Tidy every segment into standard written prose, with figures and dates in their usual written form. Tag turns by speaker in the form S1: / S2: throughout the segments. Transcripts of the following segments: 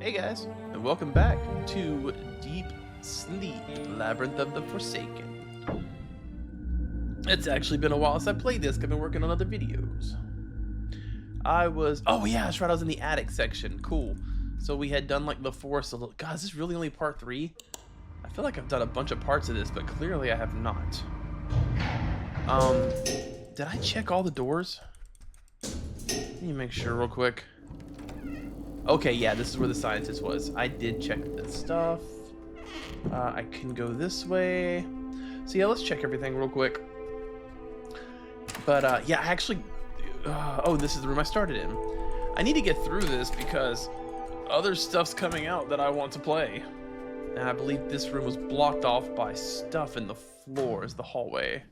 S1: Hey guys, and welcome back to Deep Sleep, Labyrinth of the Forsaken. It's actually been a while since I played this, 'cause I've been working on other videos. Oh yeah, that's right, I was in the attic section, cool. So we had done like the forest a little, God, is this really only part 3? I feel like I've done a bunch of parts of this, but clearly I have not. Did I check all the doors? Let me make sure real quick. Okay, yeah, this is where the scientist was. I did check this stuff. I can go this way. So yeah, let's check everything real quick. But yeah, I actually... oh, this is the room I started in. I need to get through this because other stuff's coming out that I want to play. And I believe this room was blocked off by stuff in the floors, the hallway.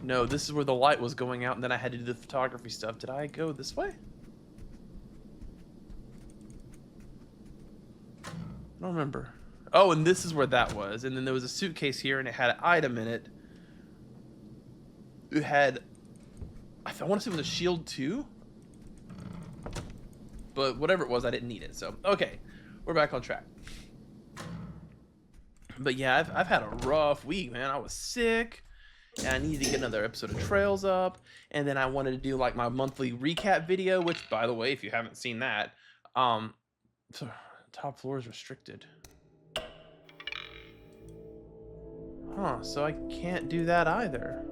S1: No, this is where the light was going out and then I had to do the photography stuff. Did I go this way? I don't remember. Oh, and this is where that was. And then there was a suitcase here, and it had an item in it. It had... I want to say it was a shield, too? But whatever it was, I didn't need it. So, okay. We're back on track. But yeah, I've had a rough week, man. I was sick. And I needed to get another episode of Trails up. And then I wanted to do, like, my monthly recap video. Which, by the way, if you haven't seen that... top floor is restricted. Huh, so I can't do that either.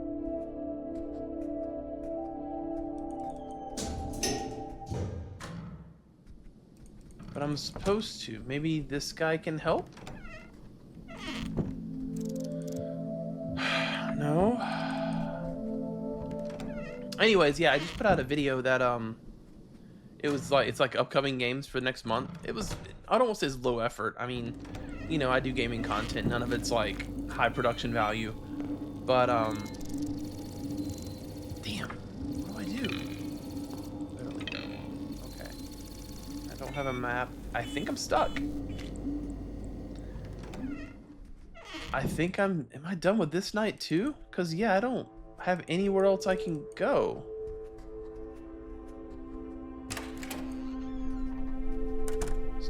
S1: But I'm supposed to. Maybe this guy can help? No. Anyways, yeah, I just put out a video that it's like upcoming games for next month. I don't want to say it's low effort. I mean, you know, I do gaming content. None of it's like high production value. But damn, what do I do? Literally go. Okay. I don't have a map. I think I'm stuck. I think am I done with this night too? Cause yeah, I don't have anywhere else I can go.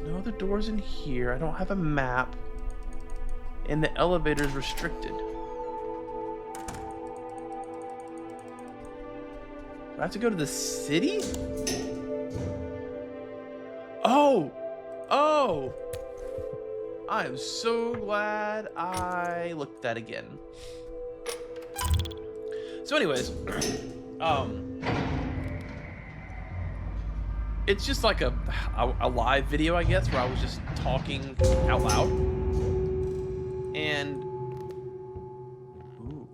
S1: No other doors in here. I don't have a map. And the elevator is restricted. Do I have to go to the city? Oh! Oh! I am so glad I looked at that again. So anyways, it's just like a live video, I guess, where I was just talking out loud. And... ooh,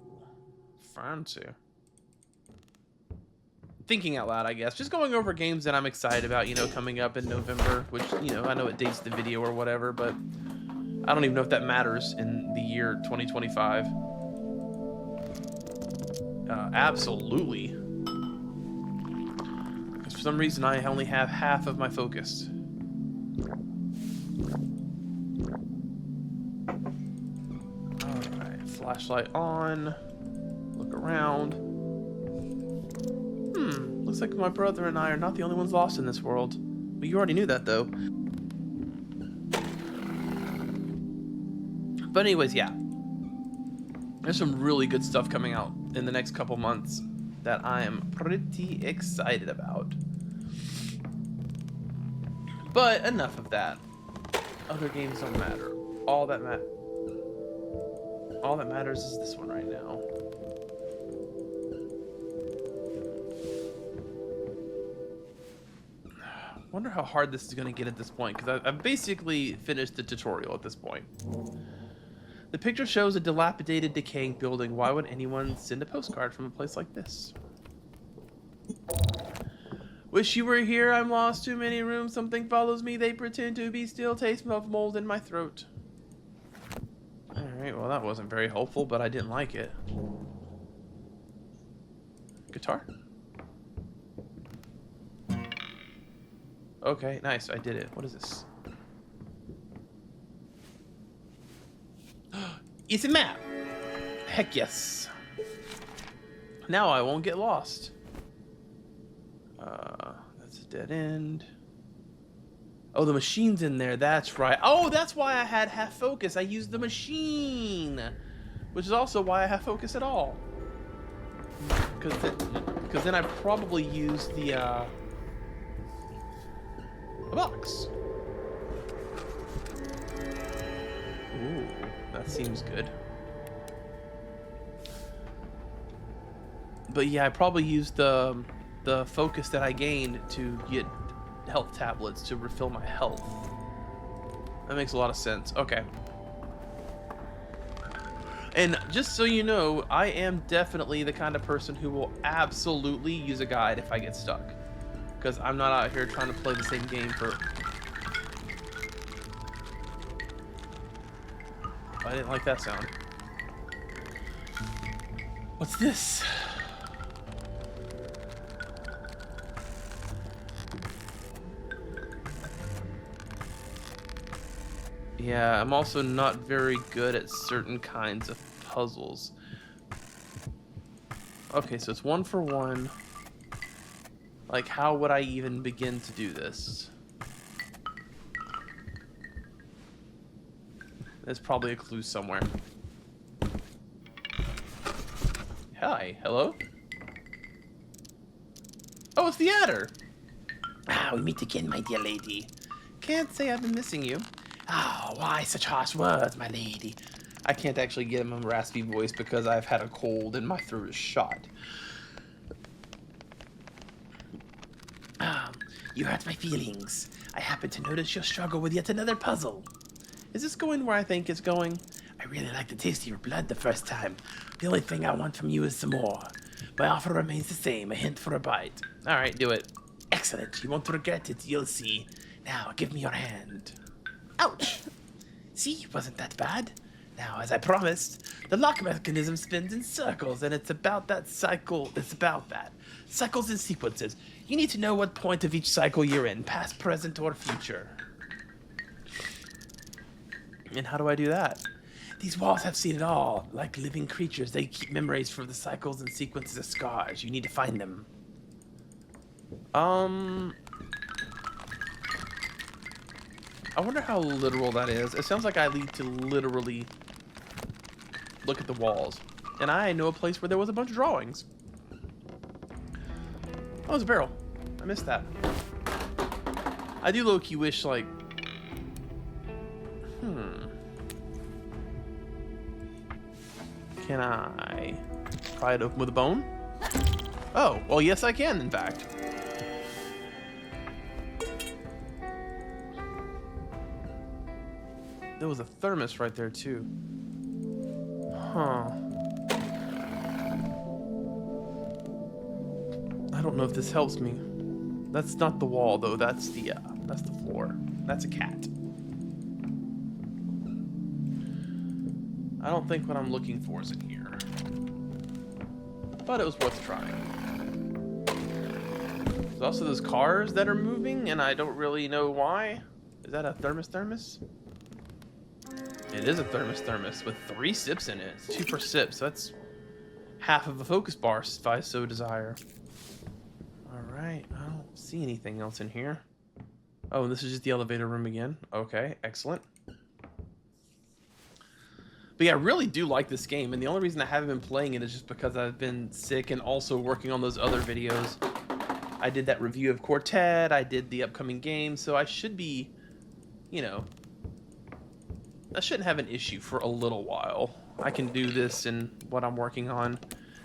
S1: fancy. Thinking out loud, I guess. Just going over games that I'm excited about, you know, coming up in November. Which, you know, I know it dates the video or whatever, but I don't even know if that matters in the year 2025. Absolutely. For some reason, I only have half of my focus. Alright, flashlight on. Look around. Looks like my brother and I are not the only ones lost in this world. But you already knew that, though. But anyways, yeah. There's some really good stuff coming out in the next couple months that I am pretty excited about. But enough of that. Other games don't matter. All that matters is this one right now. Wonder how hard this is going to get at this point, because I've basically finished the tutorial at this point. The picture shows a dilapidated, decaying building. Why would anyone send a postcard from a place like this? Wish you were here. I'm lost. Too many rooms. Something follows me. They pretend to be still. Taste of mold in my throat. Alright, well that wasn't very helpful, but I didn't like it. Guitar? Okay, nice. I did it. What is this? It's a map! Heck yes. Now I won't get lost. That's a dead end. Oh, the machine's in there. That's right. Oh, that's why I had half focus. I used the machine, which is also why I have focus at all. Because then I probably used the box. Ooh, that seems good. But yeah, I probably used the focus that I gained to get health tablets to refill my health. That makes a lot of sense. Okay. And just so you know, I am definitely the kind of person who will absolutely use a guide if I get stuck. Because I'm not out here trying to play the same game for... I didn't like that sound. What's this? Yeah, I'm also not very good at certain kinds of puzzles. Okay, so it's 1 for 1. Like, how would I even begin to do this? There's probably a clue somewhere. Hi, hello? Oh, it's the adder! Ah, we meet again, my dear lady. Can't say I've been missing you. Oh, why such harsh words, my lady? I can't actually get him a raspy voice because I've had a cold and my throat is shot. You hurt my feelings. I happen to notice your struggle with yet another puzzle. Is this going where I think it's going? I really like the taste of your blood the first time. The only thing I want from you is some more. My offer remains the same, a hint for a bite. Alright, do it. Excellent, you won't regret it, you'll see. Now, give me your hand. Ouch! See, wasn't that bad? Now, as I promised, the lock mechanism spins in circles, and it's about that cycle. It's about that. Cycles and sequences. You need to know what point of each cycle you're in, past, present, or future. And how do I do that? These walls have seen it all. Like living creatures, they keep memories from the cycles and sequences of scars. You need to find them. I wonder how literal that is. It sounds like I need to literally look at the walls. And I know a place where there was a bunch of drawings. Oh, it's a barrel. I missed that. I do low-key wish, like... Can I pry it open with a bone? Oh, well, yes, I can, in fact. There was a thermos right there, too. Huh. I don't know if this helps me. That's not the wall, though. That's the floor. That's a cat. I don't think what I'm looking for is in here. But it was worth trying. There's also those cars that are moving, and I don't really know why. Is that a thermos? It is a thermos with 3 sips in it. It's 2 per sip, so that's half of a focus bar if I so desire. Alright, I don't see anything else in here. Oh, and this is just the elevator room again. Okay, excellent. But yeah, I really do like this game, and the only reason I haven't been playing it is just because I've been sick and also working on those other videos. I did that review of Quartet, I did the upcoming game, so I should be, you know, I shouldn't have an issue for a little while. I can do this and what I'm working on.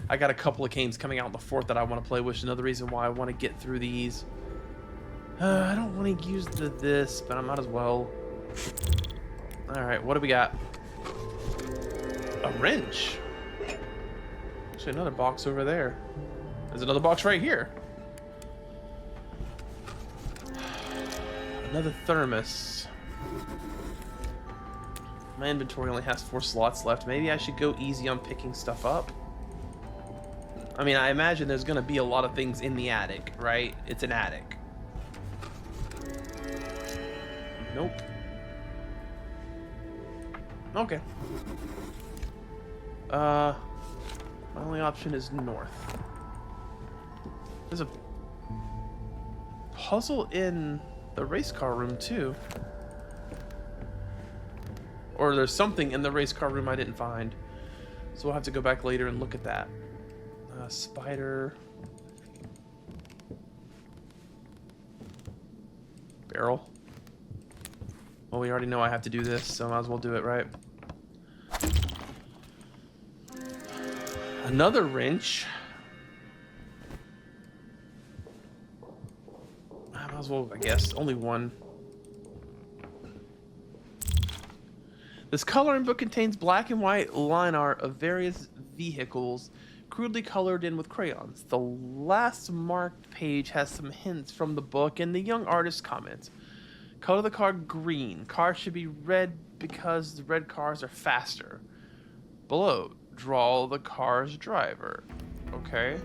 S1: I got a couple of games coming out on the 4th that I want to play, which is another reason why I want to get through these. I don't want to use this, but I might as well. Alright, what do we got? A wrench. Actually, another box over there. There's another box right here. Another thermos. My inventory only has 4 slots left. Maybe I should go easy on picking stuff up. I mean, I imagine there's going to be a lot of things in the attic, right? It's an attic. Nope. Okay. My only option is north. There's a puzzle in the race car room too. Or there's something in the race car room I didn't find. So we'll have to go back later and look at that. Spider. Barrel. Well, we already know I have to do this, so I might as well do it, right? Another wrench. I might as well, I guess. Only one. This coloring book contains black and white line art of various vehicles, crudely colored in with crayons. The last marked page has some hints from the book, and the young artist comments. Color the car green. Cars should be red because the red cars are faster. Below, draw the car's driver. Okay.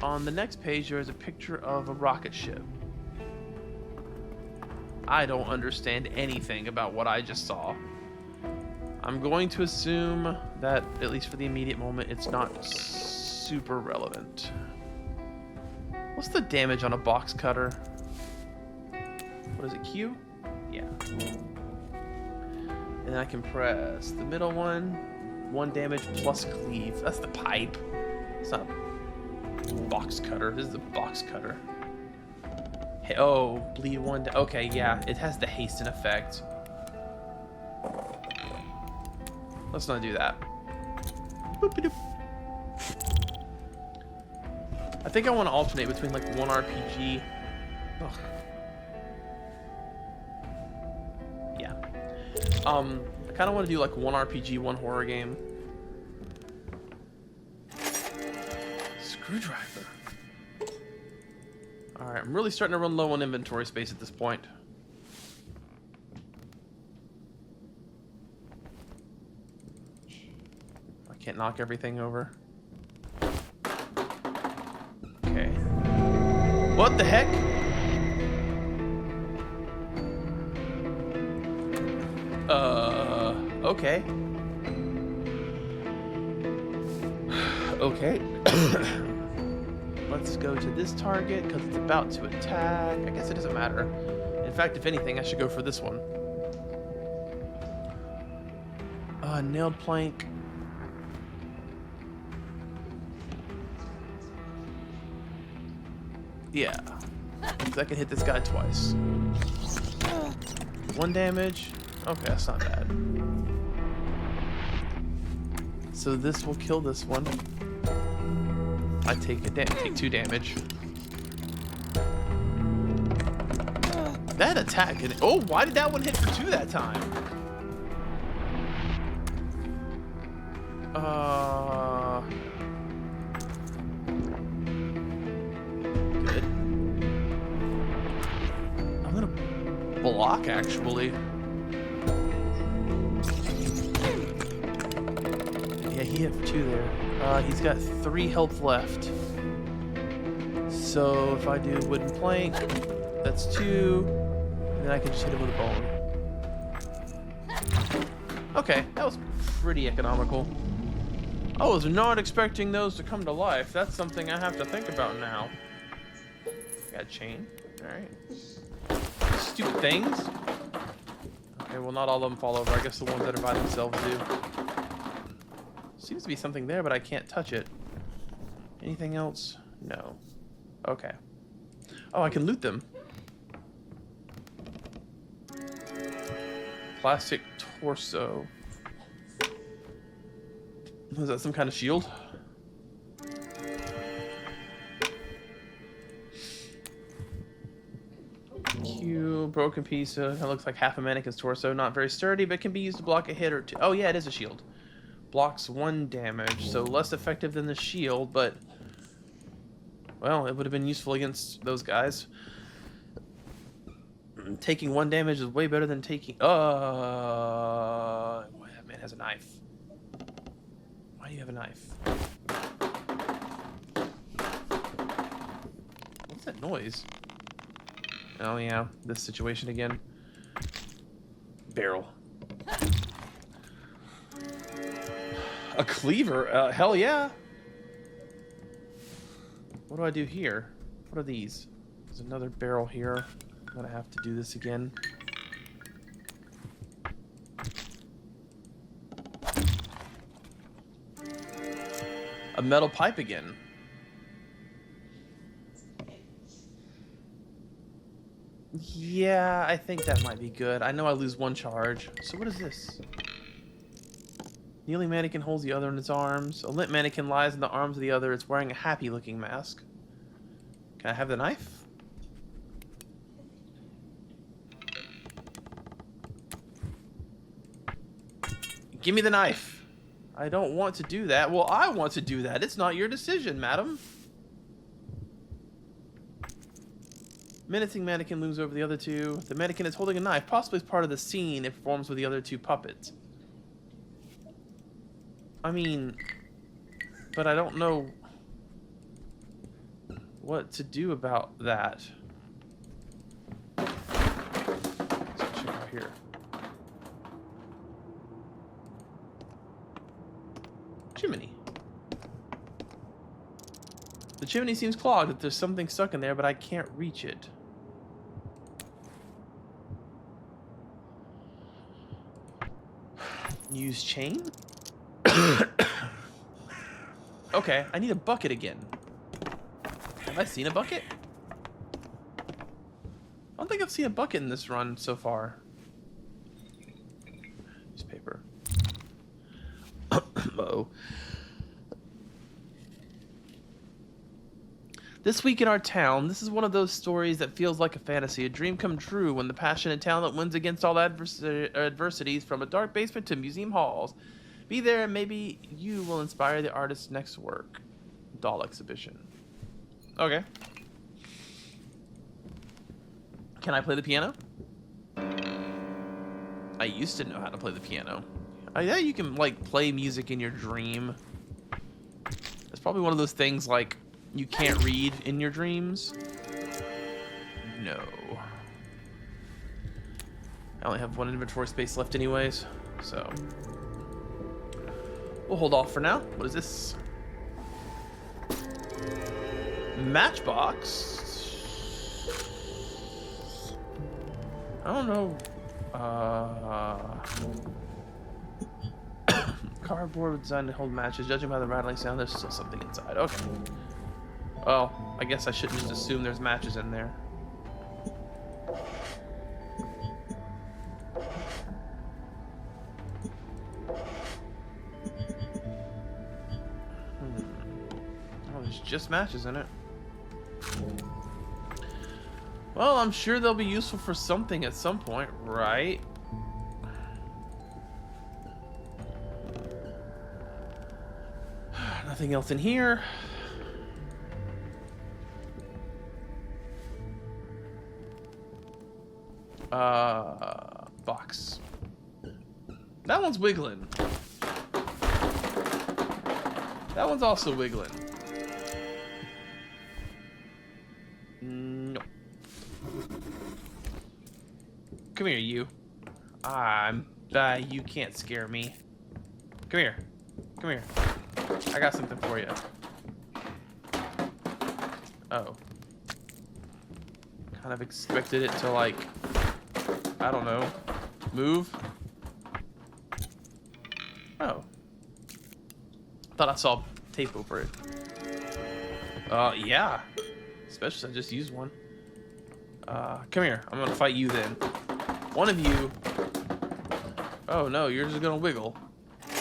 S1: On the next page, there is a picture of a rocket ship. I don't understand anything about what I just saw. I'm going to assume that, at least for the immediate moment, it's not super relevant. What's the damage on a box cutter? What is it, Q? Yeah. And I can press the middle one. 1 damage plus cleave. That's the pipe. It's not a box cutter. This is a box cutter. Hey, oh, bleed 1. Okay, yeah, it has the hasten effect. Let's not do that. Boop-a-doop. I think I want to alternate between like one RPG. Ugh. Yeah. I kind of want to do like one RPG, one horror game. Screwdriver. Alright, I'm really starting to run low on inventory space at this point. I can't knock everything over. Okay. What the heck? Okay. Okay. Let's go to this target because it's about to attack. I guess it doesn't matter. In fact, if anything, I should go for this one. Nailed plank. Yeah. Because I can hit this guy twice. 1 damage. Okay, that's not bad. So this will kill this one. I take 2 damage. That attack. Oh, why did that one hit for 2 that time? Good. I'm gonna block actually. Yeah, he hit for 2 there. He's got 3 health left. So if I do wooden plank, that's 2. And then I can just hit him with a bone. Okay, that was pretty economical. I was not expecting those to come to life. That's something I have to think about now. Got a chain. Alright. Stupid things. Okay, well not all of them fall over. I guess the ones that are by themselves do. Seems to be something there, but I can't touch it. Anything else? No. Okay. Oh, I can loot them. Plastic torso. Was that some kind of shield? Q, broken piece. It looks like half a mannequin's torso. Not very sturdy, but can be used to block a hit or 2. Oh yeah, it is a shield. Blocks 1 damage, so less effective than the shield, but well, it would have been useful against those guys. Taking 1 damage is way better than taking. That man has a knife. Why do you have a knife? What's that noise? Oh yeah, this situation again. Barrel. A cleaver? Hell yeah. What do I do here? What are these? There's another barrel here. I'm gonna have to do this again. A metal pipe again. Yeah, I think that might be good. I know I lose 1 charge. So what is this? Kneeling mannequin holds the other in its arms. A limp mannequin lies in the arms of the other. It's wearing a happy-looking mask. Can I have the knife? Give me the knife. I don't want to do that. Well, I want to do that. It's not your decision, madam. Menacing mannequin looms over the other two. The mannequin is holding a knife, possibly as part of the scene it performs with the other 2 puppets. I mean, but I don't know what to do about that. Let's check out here. Chimney. The chimney seems clogged. If there's something stuck in there, but I can't reach it. Use chain? Okay, I need a bucket again. Have I seen a bucket? I don't think I've seen a bucket in this run so far. Newspaper. Uh-oh. This week in our town, this is one of those stories that feels like a fantasy, a dream come true when the passionate talent wins against all adversities from a dark basement to museum halls. Be there and maybe you will inspire the artist's next work. Doll exhibition. Okay. Can I play the piano? I used to know how to play the piano. Yeah, you can, like, play music in your dream. It's probably one of those things, like, you can't read in your dreams. No. I only have 1 inventory space left anyways, so... we'll hold off for now. What is this? Matchbox? I don't know. Cardboard designed to hold matches. Judging by the rattling sound, there's still something inside. Okay. Well, I guess I shouldn't just assume there's matches in there. Oh, there's just matches in it. Well, I'm sure they'll be useful for something at some point, right? Nothing else in here. Box. That one's wiggling. That one's also wiggling. No. Come here, you. You can't scare me. Come here. Come here. I got something for you. Oh. Kind of expected it to, like, I don't know, move. Oh. Thought I saw tape over it. Yeah. Especially since I just used one. Come here. I'm gonna fight you then. One of you. Oh no, you're just gonna wiggle. I'm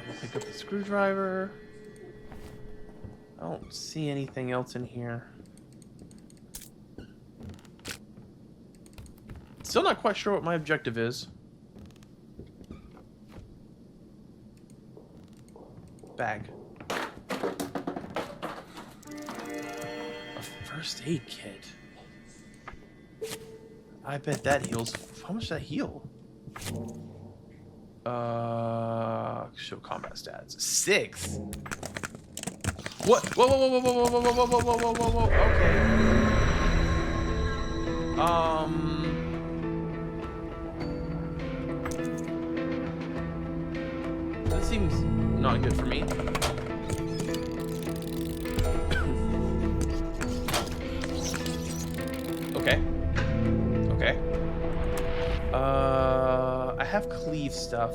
S1: gonna pick up the screwdriver. I don't see anything else in here. Still not quite sure what my objective is. Bag. A first aid kit. I bet that heals. How much does that heal? Show combat stats. 6. What? Whoa, whoa, whoa, whoa, whoa, whoa, whoa, whoa, whoa, whoa, whoa, whoa, whoa. Okay. That seems not good for me. Okay. I have cleave stuff.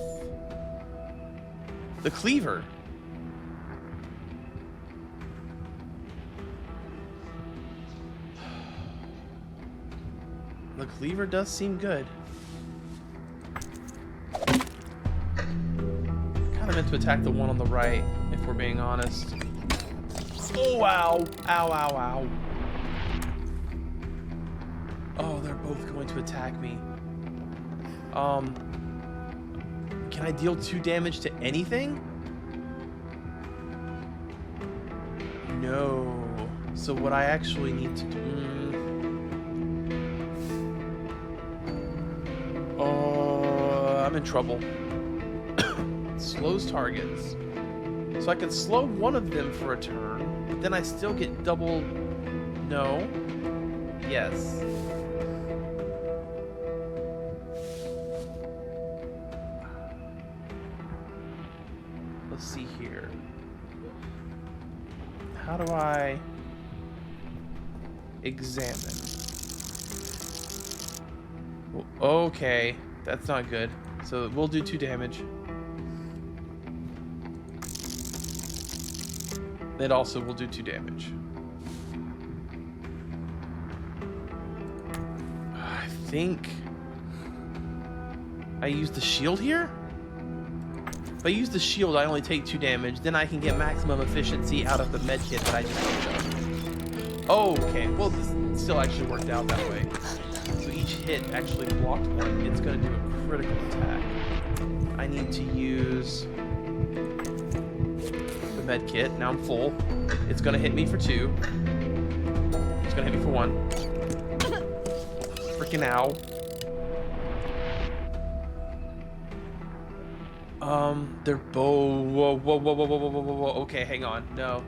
S1: The cleaver. The cleaver does seem good. Kind of meant to attack the one on the right, if we're being honest. Oh, wow. Ow, ow, ow. Oh, they're both going to attack me. Can I deal 2 damage to anything? No. So what I actually need to do... I'm in trouble. Slows targets. So I can slow one of them for a turn, but then I still get double... No. Yes. Let's see here. How do I examine? Okay, that's not good. So we'll do 2 damage. It also will do 2 damage. I think I use the shield here? If I use the shield, I only take 2 damage. Then I can get maximum efficiency out of the med kit that I just picked up. Oh, okay. Well, this still actually worked out that way. So each hit actually blocked 1. It's going to do a critical attack. I need to use the med kit. Now I'm full. It's going to hit me for 2. It's going to hit me for 1. Freaking ow. They're both... Whoa. Okay, hang on. No,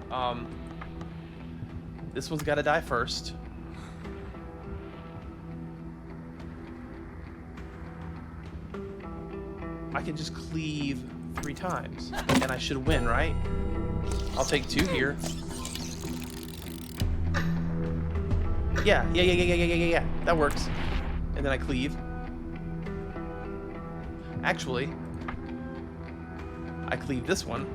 S1: this one's gotta die first. I can just cleave 3 times, and I should win, right? I'll take 2 here. Yeah. That works. And then I cleave. Actually... I cleave this one.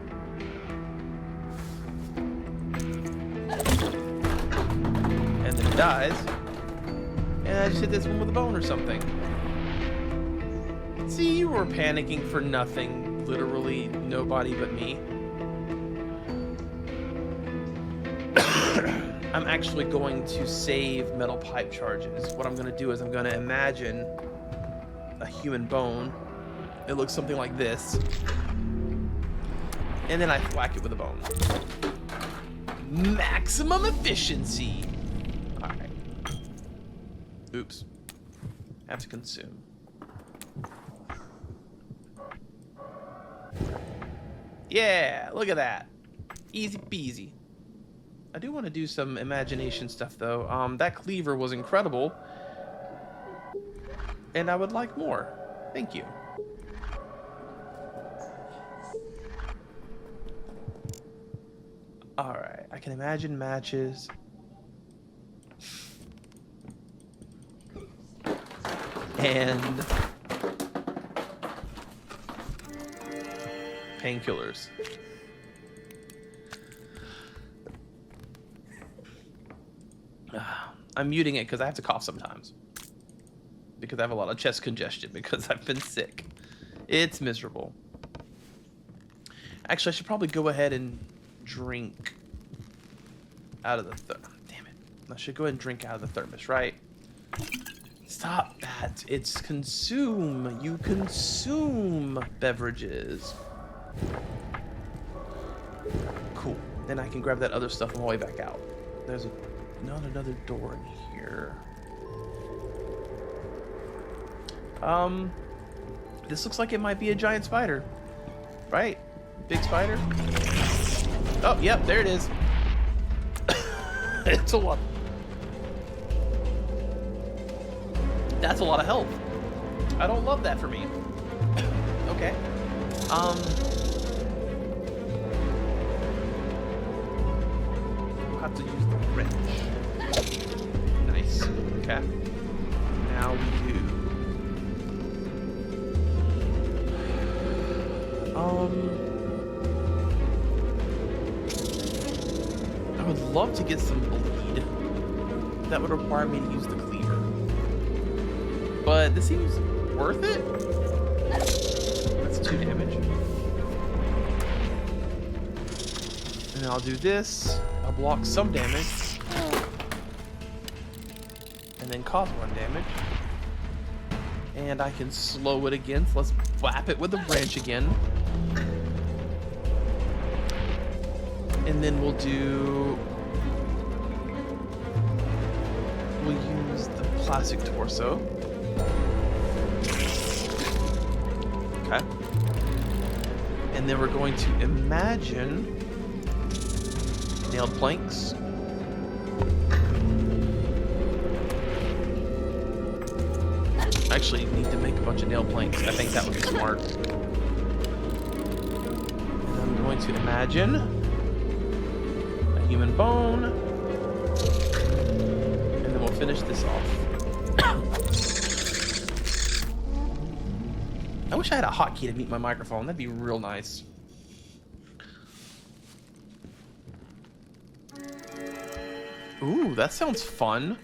S1: And then it dies. And I just hit this one with a bone or something. See, you were panicking for nothing. Literally nobody but me. I'm actually going to save metal pipe charges. What I'm going to do is I'm going to imagine a human bone. It looks something like this. And then I whack it with a bone. Maximum efficiency. Alright. Oops. Have to consume. Yeah, look at that. Easy peasy. I do want to do some imagination stuff though. That cleaver was incredible. And I would like more. Thank you. Alright, I can imagine matches. And painkillers. I'm muting it because I have to cough sometimes. Because I have a lot of chest congestion because I've been sick. It's miserable. Actually, I should probably go ahead and drink out of the damn it. I should go ahead and drink out of the thermos, right? Stop that. It's consume. You consume beverages. Cool. Then I can grab that other stuff on my way back out. There's not another door in here. This looks like it might be a giant spider. Right? Big spider? Oh, yep, there it is. It's a lot. That's a lot of health. I don't love that for me. Okay. I'll have to use the wrench. Nice. Okay. Now we I would love to get some bleed. That would require me to use the cleaver. But this seems worth it. That's 2 damage. And then I'll do this. I'll block some damage. And then cause 1 damage. And I can slow it again, so let's whap it with the branch again. And then we'll use the plastic torso. Okay. And then we're going to imagine nailed planks. I actually need to make a bunch of nail planks. I think that would be smart. And I'm going to imagine a human bone. And then we'll finish this off. I wish I had a hotkey to mute my microphone. That'd be real nice. Ooh, that sounds fun.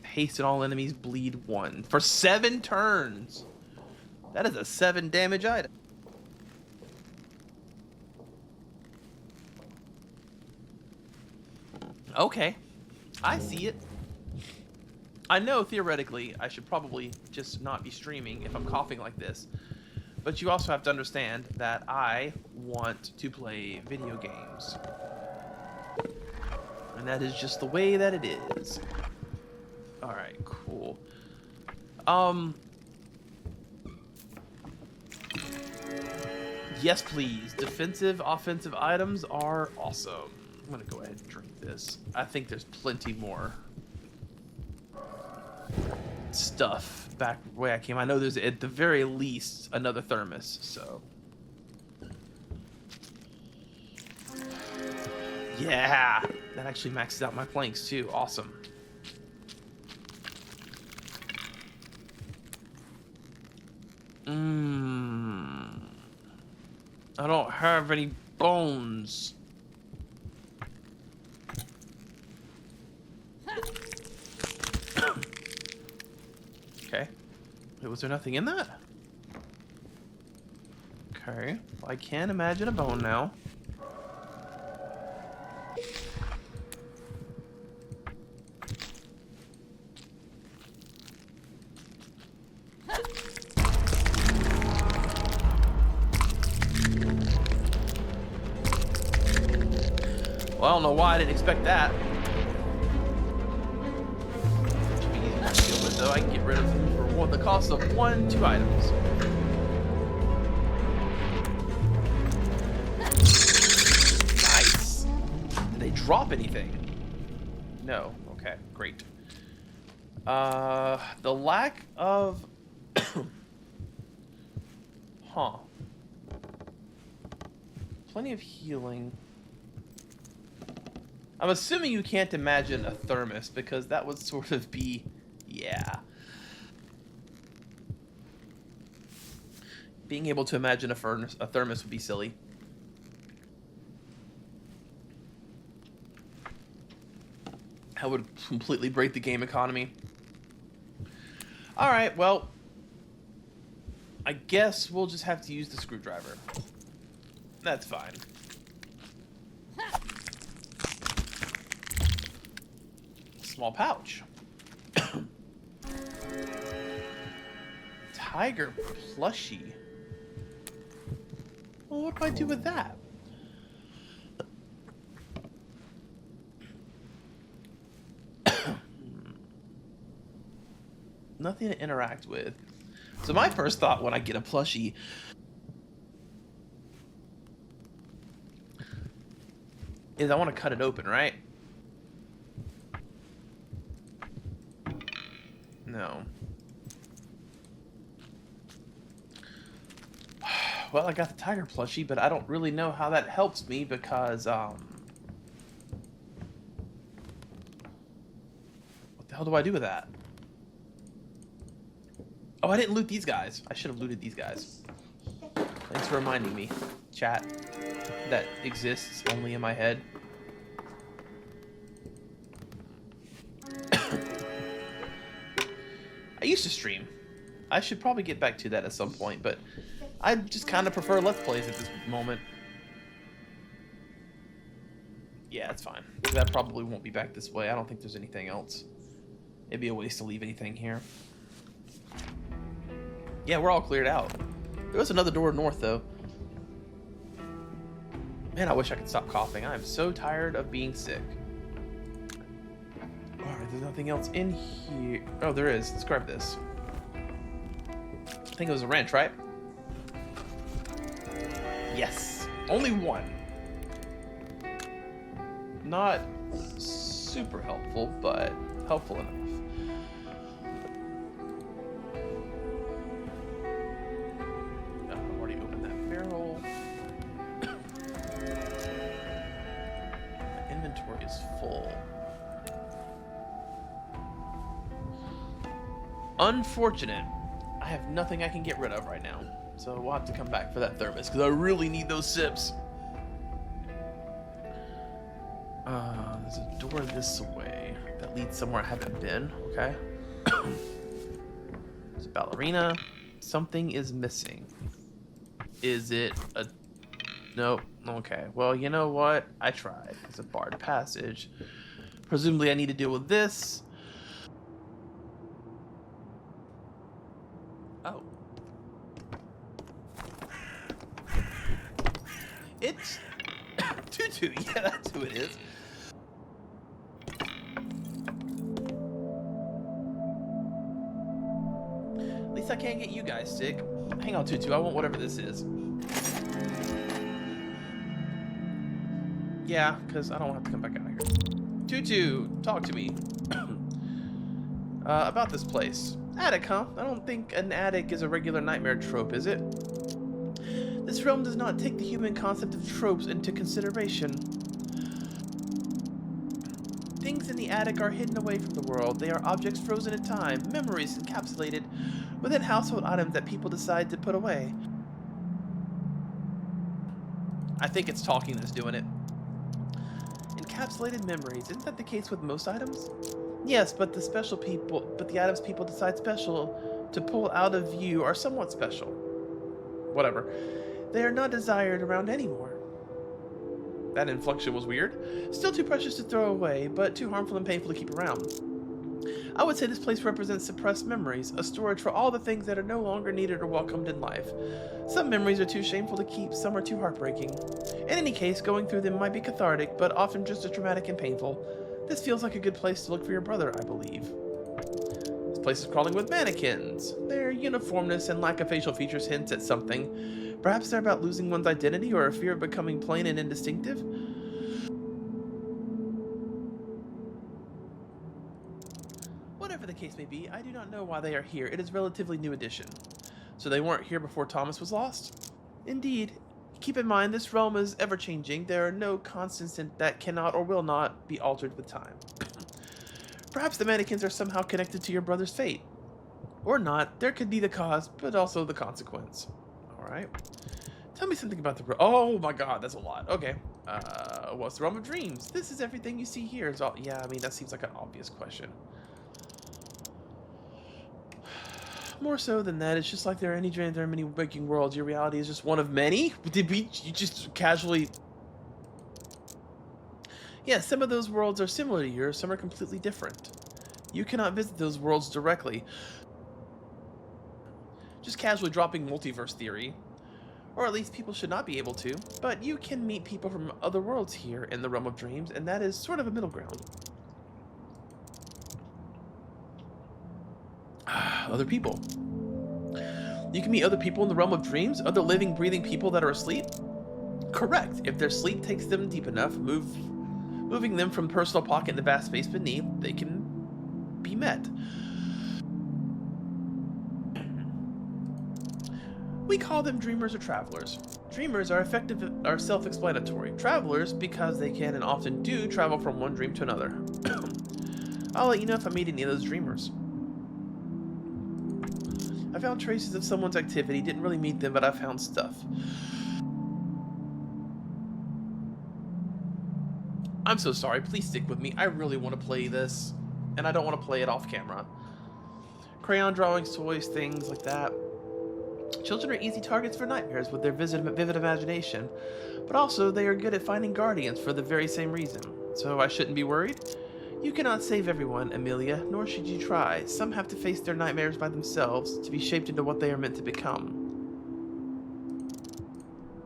S1: Haste and all enemies bleed 1 for 7 turns. That is a 7 damage item. Okay, I see it. I know theoretically I should probably just not be streaming if I'm coughing like this, but you also have to understand that I want to play video games, and that is just the way that it is. All right, cool. Yes, please. Defensive, offensive items are awesome. I'm gonna go ahead and drink this. I think there's plenty more stuff back the way I came. I know there's at the very least another thermos, so. Yeah, that actually maxes out my planks too. Awesome. I don't have any bones. Okay. Wait, was there nothing in that? Okay. Well, I can imagine a bone now. Well, I don't know why I didn't expect that. Should be easy to deal with, though. I can get rid of them for the cost of 2 items. Nice. Did they drop anything? No. Okay, great. The lack of... Huh. Plenty of healing. I'm assuming you can't imagine a thermos because that would sort of be, yeah. Being able to imagine a thermos would be silly. That would completely break the game economy. All right, well, I guess we'll just have to use the screwdriver. That's fine. Small pouch. Tiger plushie. Well, what do I do with that? Nothing to interact with. So my first thought when I get a plushie is I want to cut it open, right? No. Well, I got the tiger plushie, but I don't really know how that helps me because, what the hell do I do with that? Oh, I didn't loot these guys. I should have looted these guys. Thanks for reminding me, chat. That exists only in my head. I used to stream. I should probably get back to that at some point, but I just kind of prefer Let's Plays at this moment. Yeah, it's fine. That probably won't be back this way. I don't think there's anything else. It'd be a waste to leave anything here. Yeah, we're all cleared out. There was another door north, though. Man, I wish I could stop coughing. I am so tired of being sick. Alright, there's nothing else in here. Oh, there is. Let's grab this. I think it was a wrench, right? Yes. Only one. Not super helpful, but helpful enough. I've already opened that barrel. My inventory is full. Unfortunate. I have nothing I can get rid of right now. So we'll have to come back for that thermos, because I really need those sips. There's a door this way that leads somewhere I haven't been. Okay. There's a ballerina. Something is missing. Is it a... Nope. Okay. Well, you know what? I tried. It's a barred passage. Presumably I need to deal with this. Oh. It's... Tutu. Yeah, that's who it is. At least I can't get you guys sick. Hang on, Tutu. I want whatever this is. Yeah, because I don't have to come back out here. Tutu, talk to me. About this place. Attic, huh? I don't think an attic is a regular nightmare trope, is it? This realm does not take the human concept of tropes into consideration. Things in the attic are hidden away from the world. They are objects frozen in time, memories encapsulated within household items that people decide to put away. I think it's talking that's doing it. Encapsulated memories. Isn't that the case with most items? Yes, but the items people decide special to pull out of view are somewhat special. Whatever. They are not desired around anymore. That inflection was weird. Still too precious to throw away, but too harmful and painful to keep around. I would say this place represents suppressed memories, a storage for all the things that are no longer needed or welcomed in life. Some memories are too shameful to keep, some are too heartbreaking. In any case, going through them might be cathartic, but often just as traumatic and painful. This feels like a good place to look for your brother, I believe. This place is crawling with mannequins. Their uniformness and lack of facial features hints at something. Perhaps they're about losing one's identity or a fear of becoming plain and indistinctive. Whatever the case may be, I do not know why they are here. It is a relatively new addition. So they weren't here before Thomas was lost? Indeed. Keep in mind, this realm is ever-changing. There are no constants that cannot or will not be altered with time. Perhaps the mannequins are somehow connected to your brother's fate. Or not. There could be the cause, but also the consequence. Alright. Tell me something about the... Oh my god, that's a lot. Okay. What's the realm of dreams? This is everything you see here. Is all... Yeah, I mean, that seems like an obvious question. More so than that, it's just like there are many waking worlds. Your reality is just one of many? You just casually... Yeah, some of those worlds are similar to yours, some are completely different. You cannot visit those worlds directly. Just casually dropping multiverse theory. Or at least people should not be able to. But you can meet people from other worlds here in the realm of dreams, and that is sort of a middle ground. Other people. You can meet other people in the realm of dreams, other living, breathing people that are asleep. Correct. If their sleep takes them deep enough, moving them from personal pocket into vast space beneath, they can be met. We call them dreamers or travelers. Dreamers are self-explanatory. Travelers, because they can and often do travel from one dream to another. I'll let you know if I meet any of those dreamers. I found traces of someone's activity, didn't really meet them, but I found stuff. I'm so sorry, please stick with me. I really want to play this, and I don't want to play it off camera. Crayon drawings, toys, things like that. Children are easy targets for nightmares with their vivid imagination, but also they are good at finding guardians for the very same reason. So I shouldn't be worried? You cannot save everyone, Amelia, nor should you try. Some have to face their nightmares by themselves to be shaped into what they are meant to become.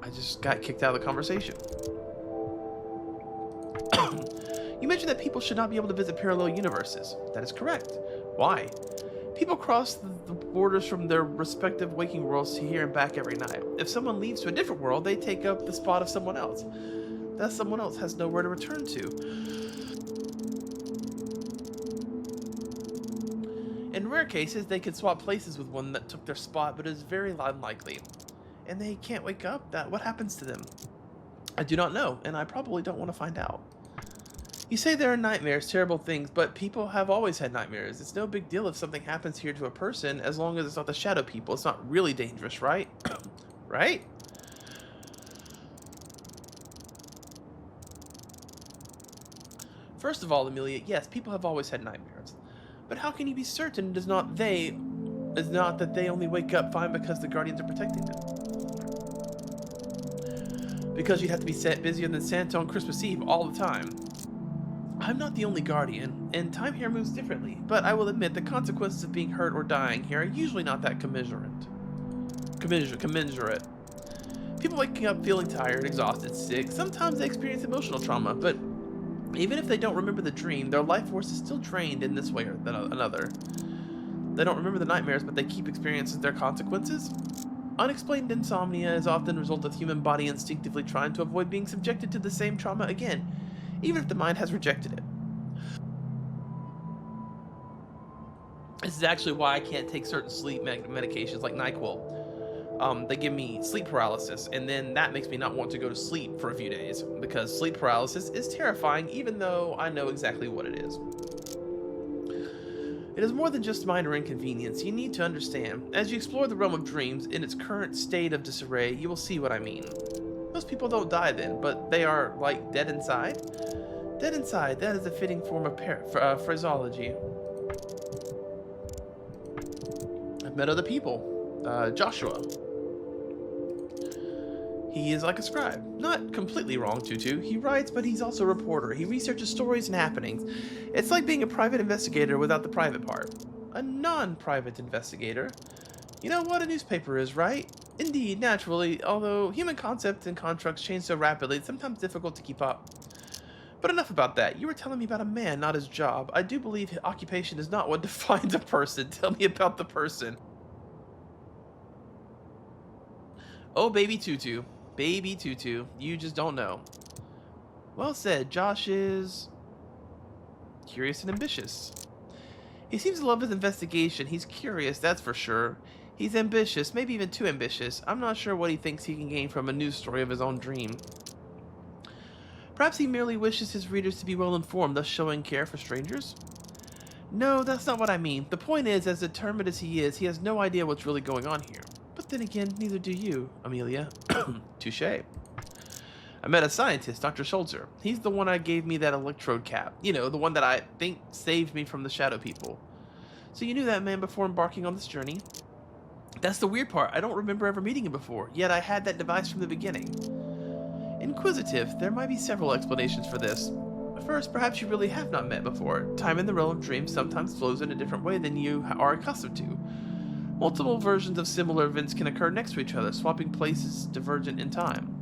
S1: I just got kicked out of the conversation. You mentioned that people should not be able to visit parallel universes. That is correct. Why? People cross the borders from their respective waking worlds to here and back every night. If someone leaves to a different world, they take up the spot of someone else. That someone else has nowhere to return to. In rare cases, they could swap places with one that took their spot, but it is very unlikely. And they can't wake up? What happens to them? I do not know, and I probably don't want to find out. You say there are nightmares, terrible things, but people have always had nightmares. It's no big deal if something happens here to a person, as long as it's not the shadow people. It's not really dangerous, right? Right? First of all, Amelia, yes, people have always had nightmares. But how can you be certain it is not that they only wake up fine because the guardians are protecting them? Because you'd have to be busier than Santa on Christmas Eve all the time. I'm not the only guardian, and time here moves differently, but I will admit the consequences of being hurt or dying here are usually not that commensurate. People waking up feeling tired, exhausted, sick, sometimes they experience emotional trauma, but even if they don't remember the dream, their life force is still drained in this way or another. They don't remember the nightmares, but they keep experiencing their consequences. Unexplained insomnia is often a result of the human body instinctively trying to avoid being subjected to the same trauma again, even if the mind has rejected it. This is actually why I can't take certain sleep medications like NyQuil. They give me sleep paralysis, and then that makes me not want to go to sleep for a few days, because sleep paralysis is terrifying, even though I know exactly what it is. It is more than just minor inconvenience. You need to understand. As you explore the realm of dreams in its current state of disarray, you will see what I mean. Most people don't die then, but they are, like, dead inside. Dead inside, that is a fitting form of phraseology. I've met other people. Joshua. He is like a scribe. Not completely wrong, Tutu. He writes, but he's also a reporter. He researches stories and happenings. It's like being a private investigator without the private part. A non-private investigator. You know what a newspaper is, right? Indeed, naturally, although human concepts and constructs change so rapidly, it's sometimes difficult to keep up. But enough about that. You were telling me about a man, not his job. I do believe his occupation is not what defines a person. Tell me about the person. Oh, baby Tutu. Baby Tutu. You just don't know. Well said. Josh is curious and ambitious. He seems to love his investigation. He's curious, that's for sure. He's ambitious, maybe even too ambitious. I'm not sure what he thinks he can gain from a news story of his own dream. Perhaps he merely wishes his readers to be well informed, thus showing care for strangers? No, that's not what I mean. The point is, as determined as he has no idea what's really going on here. But then again, neither do you, Amelia. Touché. I met a scientist, Dr. Schulzer. He's the one that gave me that electrode cap. You know, the one that I think saved me from the shadow people. So you knew that man before embarking on this journey? That's the weird part. I don't remember ever meeting him before, yet I had that device from the beginning. Inquisitive, there might be several explanations for this. First, perhaps you really have not met before. Time in the realm of dreams sometimes flows in a different way than you are accustomed to. Multiple versions of similar events can occur next to each other, swapping places divergent in time.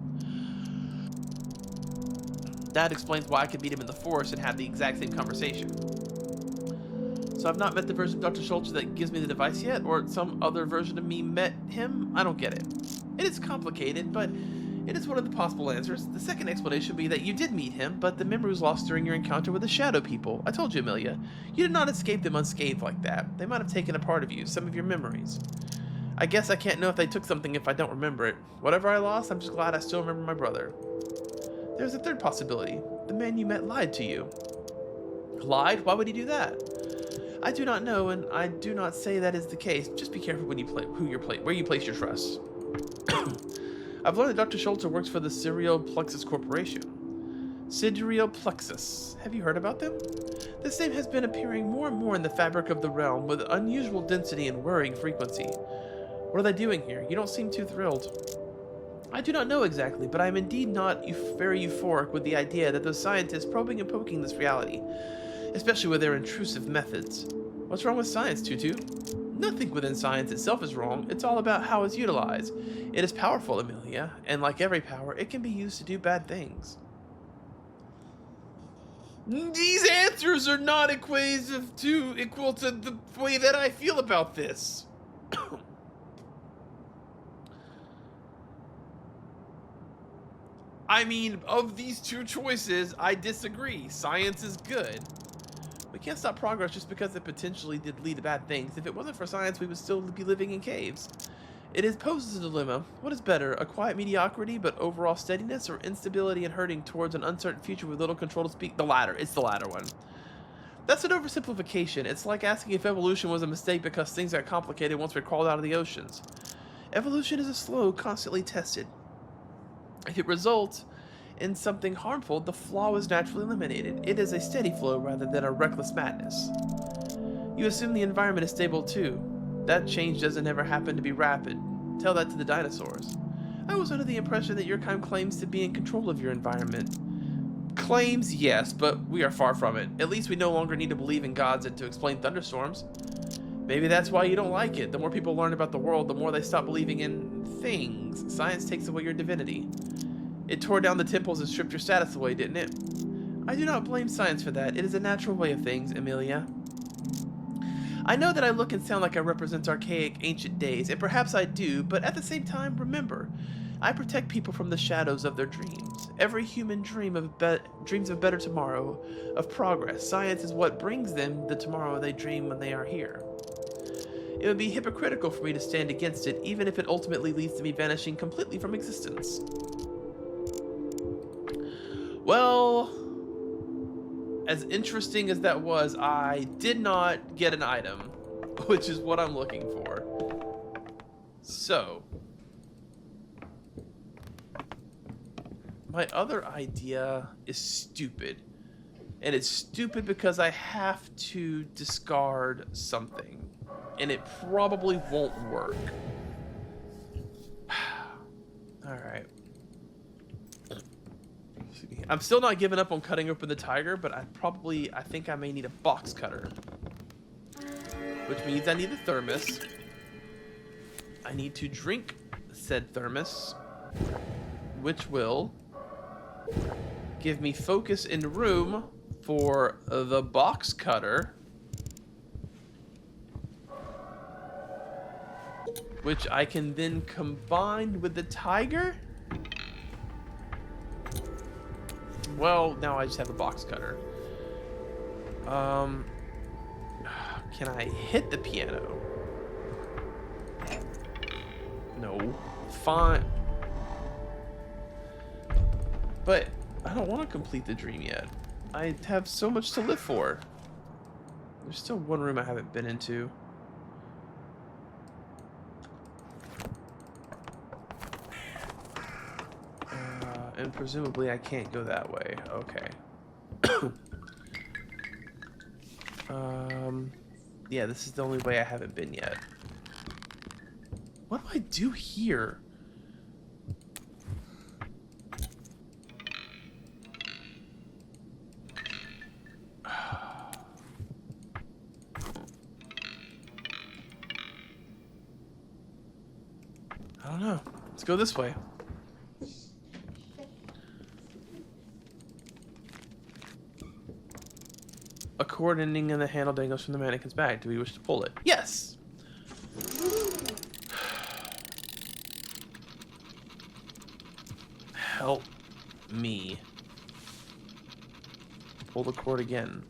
S1: That explains why I could meet him in the forest and have the exact same conversation. So I've not met the version of Dr. Schultz that gives me the device yet, or some other version of me met him? I don't get it. It is complicated, but it is one of the possible answers. The second explanation would be that you did meet him, but the memory was lost during your encounter with the shadow people. I told you, Amelia. You did not escape them unscathed like that. They might have taken a part of you, some of your memories. I guess I can't know if they took something if I don't remember it. Whatever I lost, I'm just glad I still remember my brother. There's a third possibility. The man you met lied to you. Lied? Why would he do that? I do not know, and I do not say that is the case. Just be careful when you play, where you place your trust. I've learned that Dr. Schultz works for the Serial Plexus Corporation. Sidereal Plexus. Have you heard about them? This name has been appearing more and more in the fabric of the realm with unusual density and worrying frequency. What are they doing here? You don't seem too thrilled. I do not know exactly, but I am indeed not very euphoric with the idea that those scientists probing and poking this reality, especially with their intrusive methods. What's wrong with science, Tutu? Nothing within science itself is wrong. It's all about how it's utilized. It is powerful, Amelia, and like every power, it can be used to do bad things. These answers are not equal to the way that I feel about this. I mean, of these two choices, I disagree. Science is good. We can't stop progress just because it potentially did lead to bad things. If it wasn't for science, we would still be living in caves. It poses a dilemma. What is better, a quiet mediocrity but overall steadiness, or instability and hurting towards an uncertain future with little control to speak? The latter. It's the latter one. That's an oversimplification. It's like asking if evolution was a mistake because things got complicated once we crawled out of the oceans. Evolution is a slow, constantly tested. If it results in something harmful, the flaw is naturally eliminated. It is a steady flow rather than a reckless madness. You assume the environment is stable too. That change doesn't ever happen to be rapid. Tell that to the dinosaurs. I was under the impression that your kind claims to be in control of your environment. Claims, yes, but we are far from it. At least we no longer need to believe in gods to explain thunderstorms. Maybe that's why you don't like it. The more people learn about the world, the more they stop believing in things. Science takes away your divinity. It tore down the temples and stripped your status away, didn't it? I do not blame science for that. It is a natural way of things, Amelia. I know that I look and sound like I represent archaic, ancient days, and perhaps I do, but at the same time, remember, I protect people from the shadows of their dreams. Every human dreams of a better tomorrow, of progress. Science is what brings them the tomorrow they dream when they are here. It would be hypocritical for me to stand against it, even if it ultimately leads to me vanishing completely from existence. Well, as interesting as that was, I did not get an item, which is what I'm looking for. So, my other idea is stupid. And it's stupid because I have to discard something. And it probably won't work. Alright. I'm still not giving up on cutting open the tiger, but I think I may need a box cutter. Which means I need a thermos. I need to drink said thermos, which will give me focus and room for the box cutter, which I can then combine with the tiger. Well, now I just have a box cutter. Can I hit the piano? No. Fine. But I don't want to complete the dream yet. I have so much to live for. There's still one room I haven't been into. And presumably I can't go that way. Okay. Yeah, this is the only way I haven't been yet. What do I do here? I don't know. Let's go this way. A cord ending in the handle dangles from the mannequin's bag. Do we wish to pull it? Yes! Help me. Pull the cord again.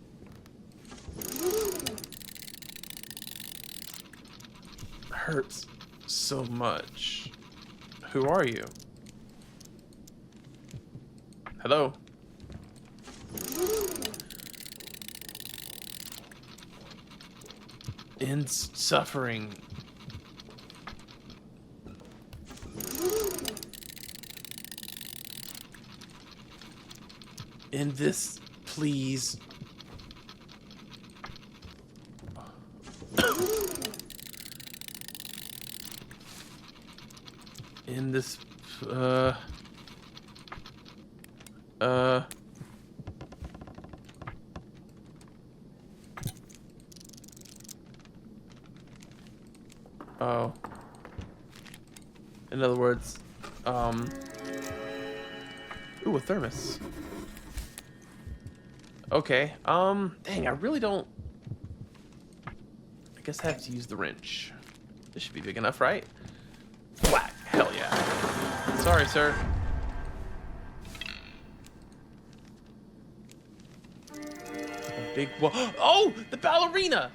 S1: Hurts so much. Who are you? Hello? In suffering. In this, please. In this, oh. In other words, ooh, a thermos. Okay, dang, I really don't... I guess I have to use the wrench. This should be big enough, right? Whack, hell yeah. Sorry, sir. A big... Oh, the ballerina!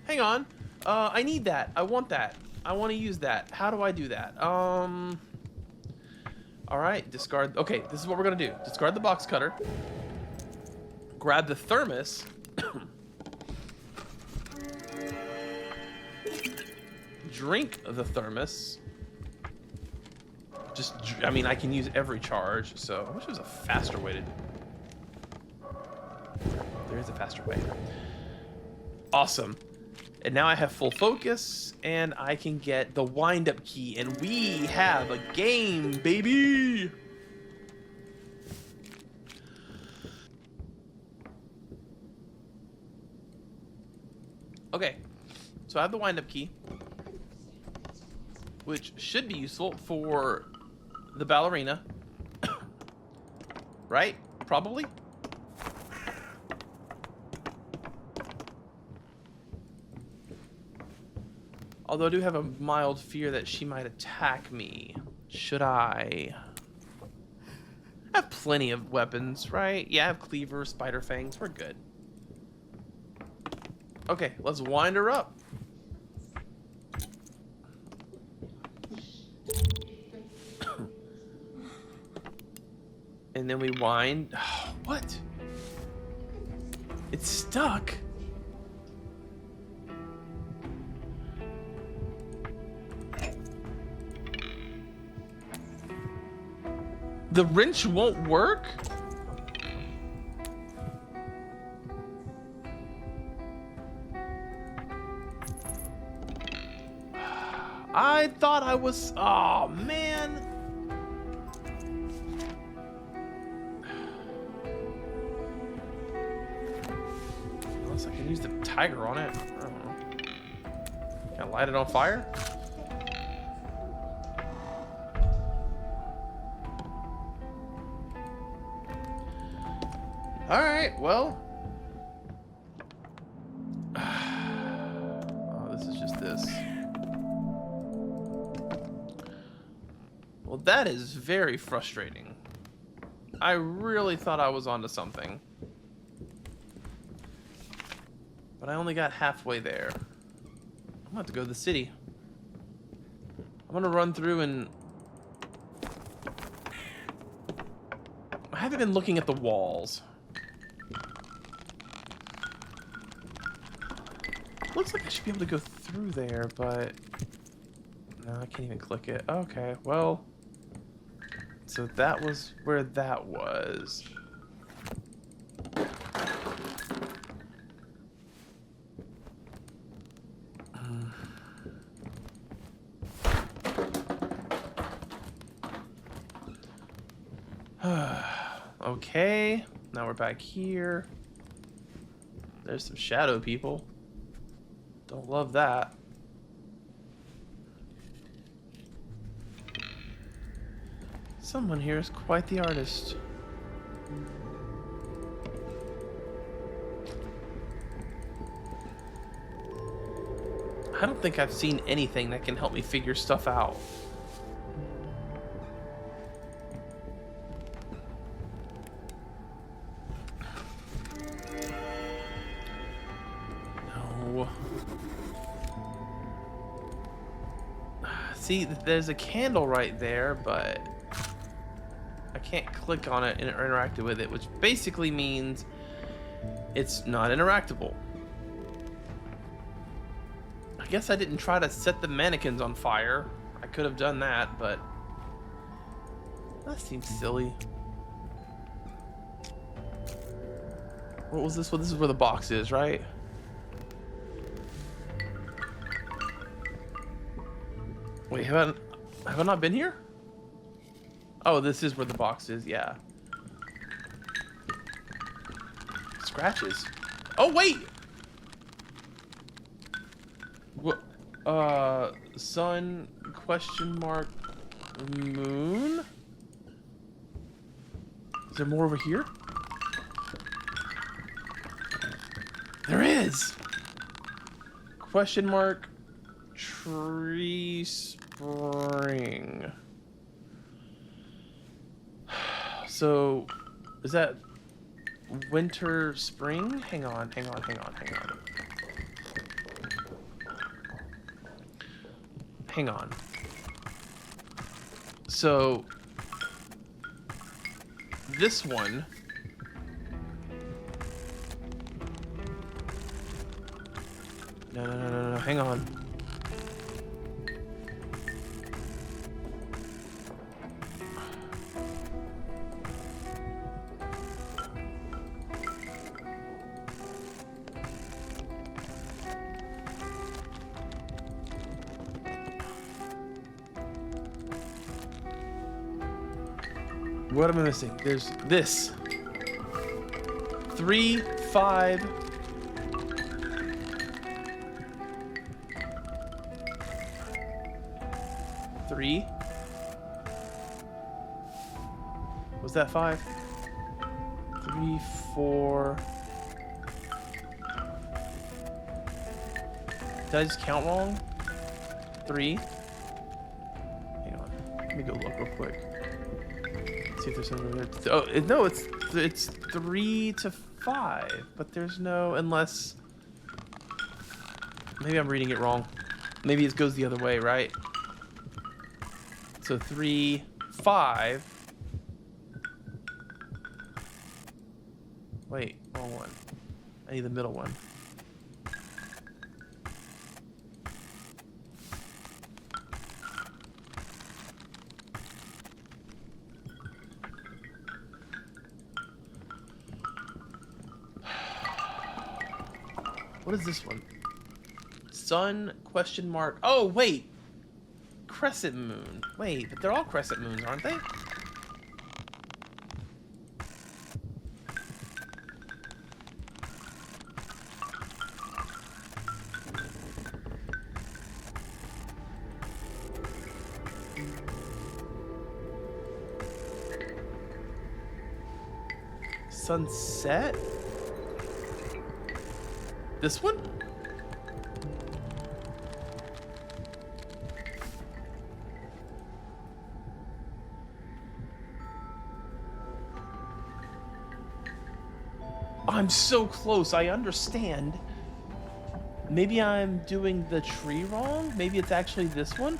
S1: Hang on. I need that. I want that. I want to use that. How do I do that? All right, discard. Okay, this is what we're gonna do. Discard the box cutter. Grab the thermos. Drink the thermos. Just, I mean, I can use every charge, so I wish there was a faster way to... There is a faster way. Awesome. And now I have full focus, and I can get the wind-up key, and we have a game, baby! Okay, so I have the wind-up key, which should be useful for the ballerina. Right? Probably? Although I do have a mild fear that she might attack me. Should I? I have plenty of weapons, right? Yeah, I have cleaver, spider fangs. We're good. Okay, let's wind her up. And then we wind... What? It's stuck. The wrench won't work? I thought I was... Oh, man. Unless I can use the tiger on it. I don't know. Can I light it on fire? Alright, well. Oh, this is just this. Well, that is very frustrating. I really thought I was onto something. But I only got halfway there. I'm gonna have to go to the city. I'm gonna run through and... I haven't been looking at the walls. Looks like I should be able to go through there, but... No, I can't even click it. Okay, well... So that was where that was. Okay, now we're back here. There's some shadow people. Don't love that. Someone here is quite the artist. I don't think I've seen anything that can help me figure stuff out. No. See, there's a candle right there, but I can't click on it and interact with it, which basically means it's not interactable. guess I didn't try to set the mannequins on fire. I could have done that, but that seems silly. What was this one? This is where the box is, right? Wait, have I not been here? Oh, this is where the box is, yeah. Scratches. Oh, wait! What? Sun, question mark, moon? Is there more over here? There is! Question mark, tree spring. So, is that winter, spring? Hang on. Hang on. So, this one. No, hang on. What am I missing? There's this. 3, 5. Three. Was that 5? 3, 4. Did I just count wrong? 3. Hang on. Let me go look real quick. See if there's something over there. Oh, no, it's 3 to 5, but there's no, unless maybe I'm reading it wrong. Maybe it goes the other way, right? So 3, 5. Wait, wrong one. I need the middle one. What is this one? Sun, question mark. Oh, wait. Crescent moon. Wait, but they're all crescent moons, aren't they? Sunset? This one? I'm so close. I understand. Maybe I'm doing the tree wrong? Maybe it's actually this one?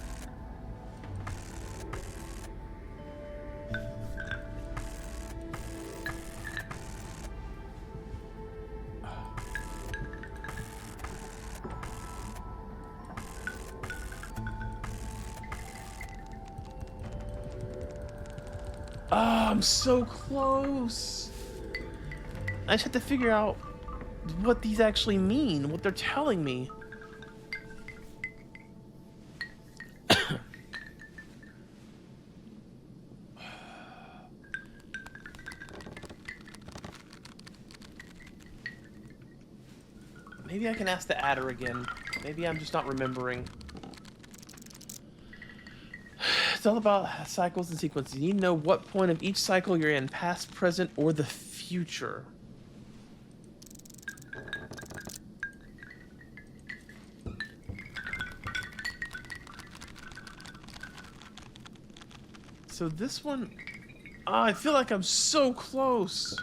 S1: Oh, I'm so close. I just have to figure out what these actually mean, what they're telling me. Maybe I can ask the adder again. Maybe I'm just not remembering. It's all about cycles and sequences. You need to know what point of each cycle you're in, past, present, or the future. So this one, I feel like I'm so close.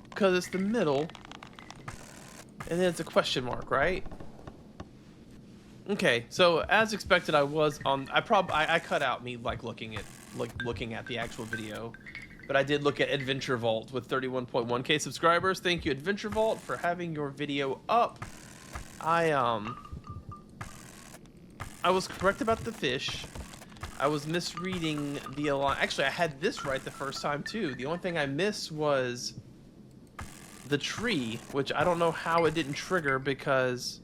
S1: Because it's the middle, and then it's a question mark, right? Okay, so as expected, I was on. I cut out me like looking at like looking at the actual video. But I did look at Adventure Vault with 31.1k subscribers. Thank you, Adventure Vault, for having your video up. I was correct about the fish. I was misreading the align. Actually, I had this right the first time too. The only thing I missed was the tree, which I don't know how it didn't trigger because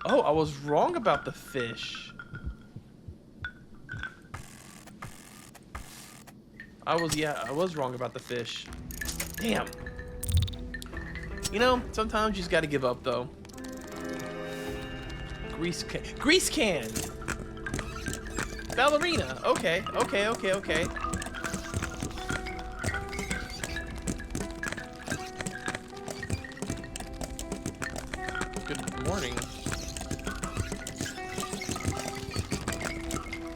S1: oh, I was wrong about the fish. I was wrong about the fish. Damn. You know, sometimes you just gotta give up, though. Grease can! Ballerina! Okay. Good morning.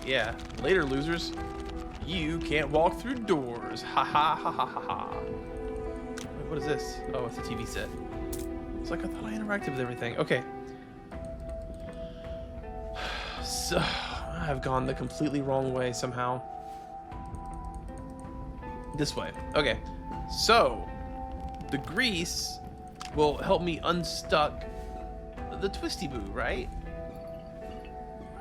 S1: Yeah, later, losers. You can't walk through doors. Ha ha ha ha ha ha. Wait, what is this? Oh, it's a TV set. It's like I thought I interacted with everything. Okay. So, I've gone the completely wrong way somehow. This way. Okay. So, the grease will help me unstuck the twisty boo, right?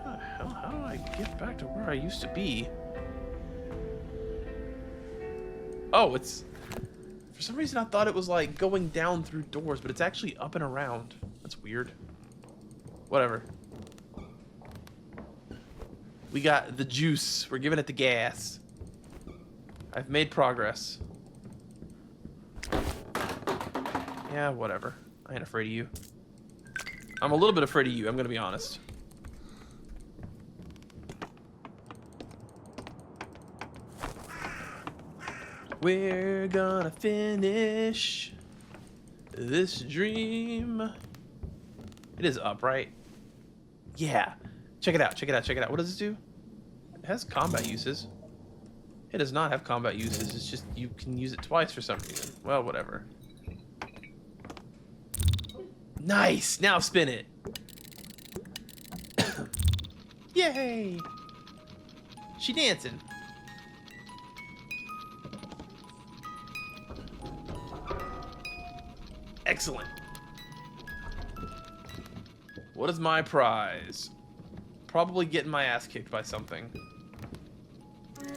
S1: How do I get back to where I used to be? Oh, it's... For some reason I thought it was like going down through doors, but it's actually up and around. That's weird. Whatever. We got the juice. We're giving it the gas. I've made progress. Yeah, whatever. I ain't afraid of you. I'm a little bit afraid of you, I'm gonna be honest. We're gonna finish this dream. It is up, right? Yeah. Check it out, check it out, check it out. What does this do? It has combat uses. It does not have combat uses. It's just you can use it twice for some reason. Well, whatever. Nice! Now spin it. Yay! She dancing. Excellent. What is my prize? Probably getting my ass kicked by something. Okay,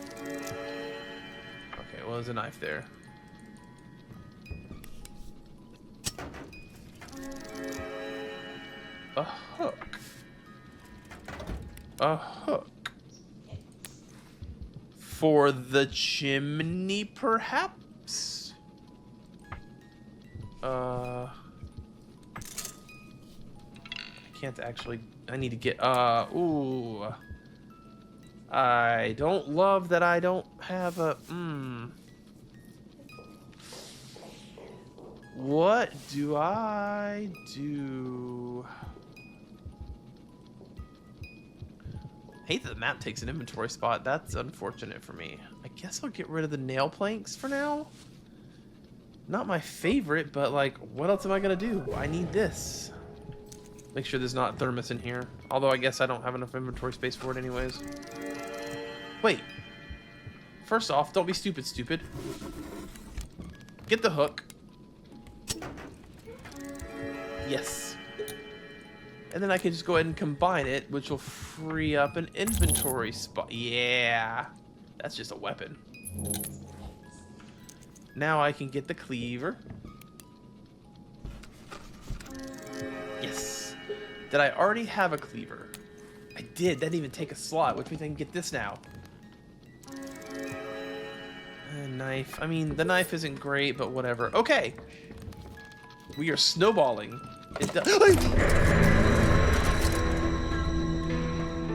S1: well, there's a knife there. A hook. A hook. For the chimney, perhaps? I can't actually... I need to get... ooh. I don't love that I don't have a... What do I do? I hate that the map takes an inventory spot. That's unfortunate for me. I guess I'll get rid of the nail planks for now. Not my favorite, but like, what else am I gonna do? I need this. Make sure there's not thermos in here. Although I guess I don't have enough inventory space for it anyways. Wait. First off, don't be stupid. Get the hook. Yes. And then I can just go ahead and combine it, which will free up an inventory spot. Yeah. That's just a weapon. Now I can get the cleaver. Yes. Did I already have a cleaver? I did. That didn't even take a slot, which means I can get this now. A knife. I mean, the knife isn't great, but whatever. Okay. We are snowballing.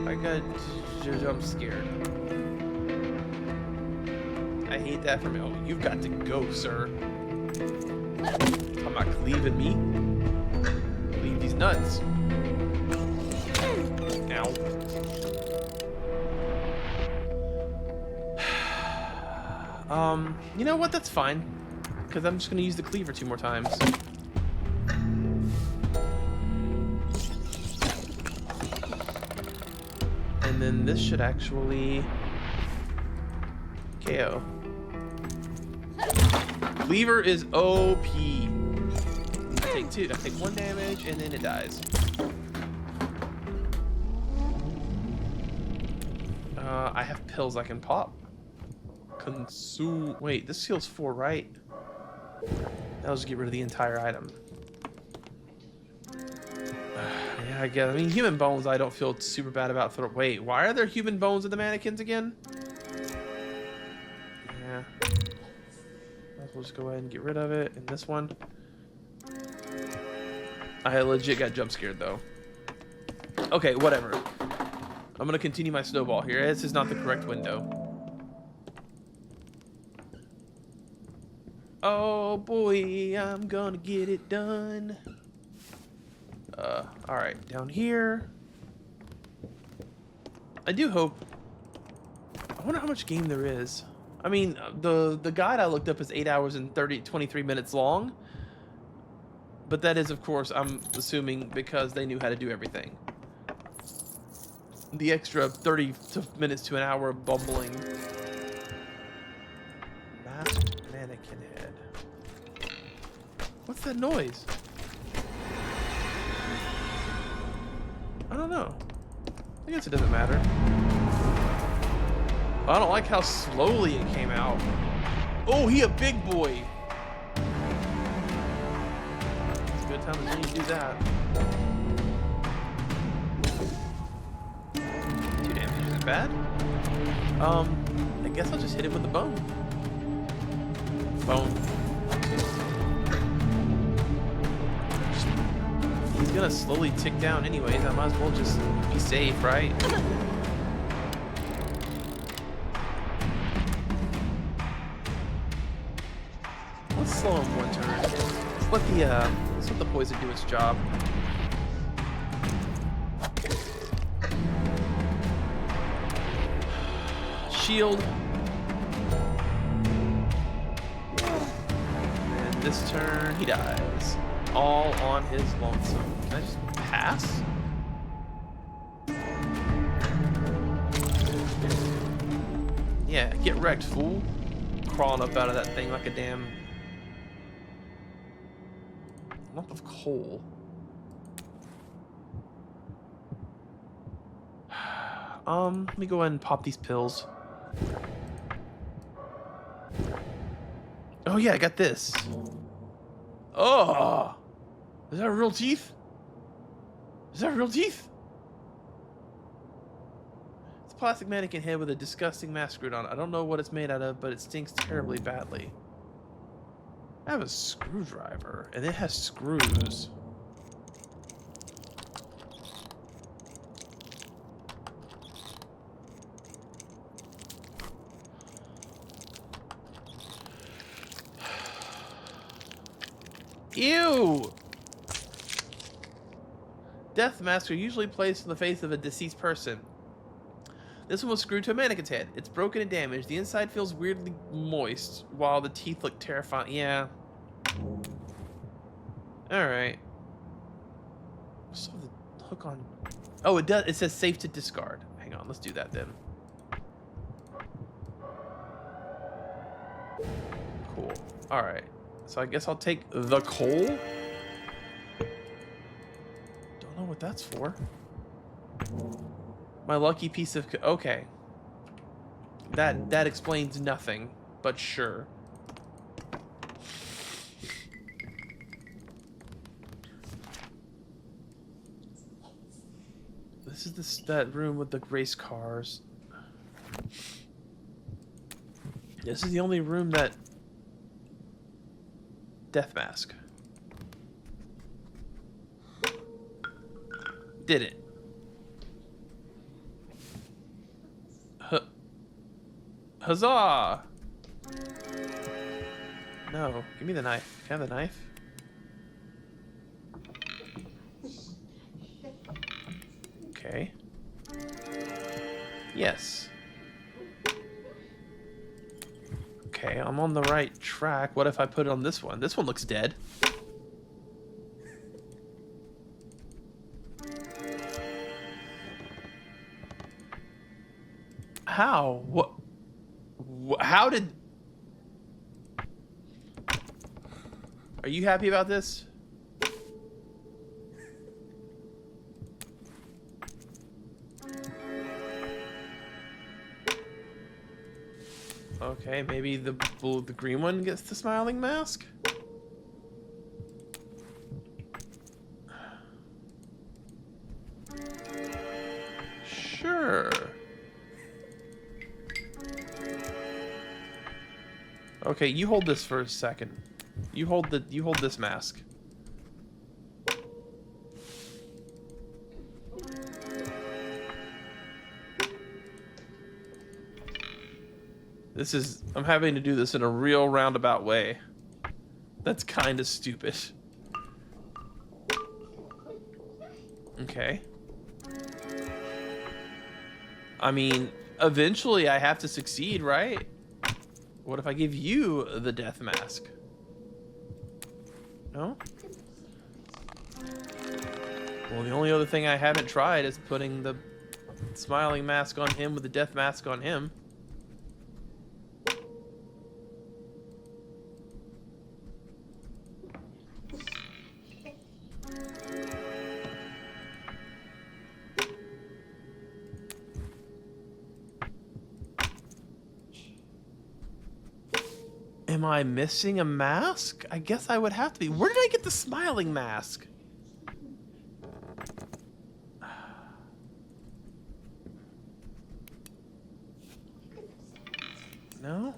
S1: I got jump scared. I hate that from you. Oh, you've got to go, sir. I'm not cleaving me. Leave these nuts. Ow. You know what? That's fine. Because I'm just going to use the cleaver 2 more times. then this should actually KO. Cleaver is OP. I take 1 damage and then it dies. I have pills I can pop. Consume. Wait, this heals 4, right? That'll just get rid of the entire item. Yeah, I guess. I mean, human bones I don't feel super bad about. Wait, why are there human bones in the mannequins again? Yeah. Might as well just go ahead and get rid of it. And this one. I legit got jump scared though. Okay, whatever. I'm gonna continue my snowball here. This is not the correct window. Oh boy, I'm gonna get it done. Alright, down here. I do hope. I wonder how much game there is. I mean, the guide I looked up is 8 hours and 23 minutes long. But that is, of course, I'm assuming because they knew how to do everything. The extra 30 minutes to an hour bumbling. Masked mannequin head. What's that noise? I don't know. I guess it doesn't matter. I don't like how slowly it came out. Oh, he a big boy. It's a good time as any to do that. 2 damage isn't bad. I guess I'll just hit him with the bone. Bone. He's gonna slowly tick down anyways. I might as well just be safe, right? Let's slow him 1 turn. Let's let the poison do its job. Shield. And this turn he dies. All on his lonesome. Can I just pass? Yeah, get wrecked, fool. Crawling up out of that thing like a damn lump of coal. Let me go ahead and pop these pills. Oh yeah, I got this. Oh! Is that real teeth? Is that real teeth? It's a plastic mannequin head with a disgusting mask screwed on it. I don't know what it's made out of, but it stinks terribly badly. I have a screwdriver, and it has screws. Ew! Death masks are usually placed on the face of a deceased person. This one was screwed to a mannequin's head. It's broken and damaged. The inside feels weirdly moist, while the teeth look terrifying. Yeah. Alright. So the hook on... Oh, it does. It says safe to discard. Hang on, let's do that then. Cool. Alright. So I guess I'll take the coal. Don't know what that's for. My lucky piece of... Okay. That explains nothing, but sure. This is that room with the race cars. This is the only room that... Death mask. Did it. Huzzah! No, give me the knife. Can I have the knife? Okay. Yes. Okay, I'm on the right track. What if I put it on this one? This one looks dead. How? What? How did... Are you happy about this? Okay, maybe the green one gets the smiling mask? Sure. Okay, you hold this for a second. You hold this mask. I'm having to do this in a real roundabout way. That's kind of stupid. Okay. I mean, eventually I have to succeed, right? What if I give you the death mask? No? Well, the only other thing I haven't tried is putting the smiling mask on him with the death mask on him. Am I missing a mask? I guess I would have to be. Where did I get the smiling mask? No?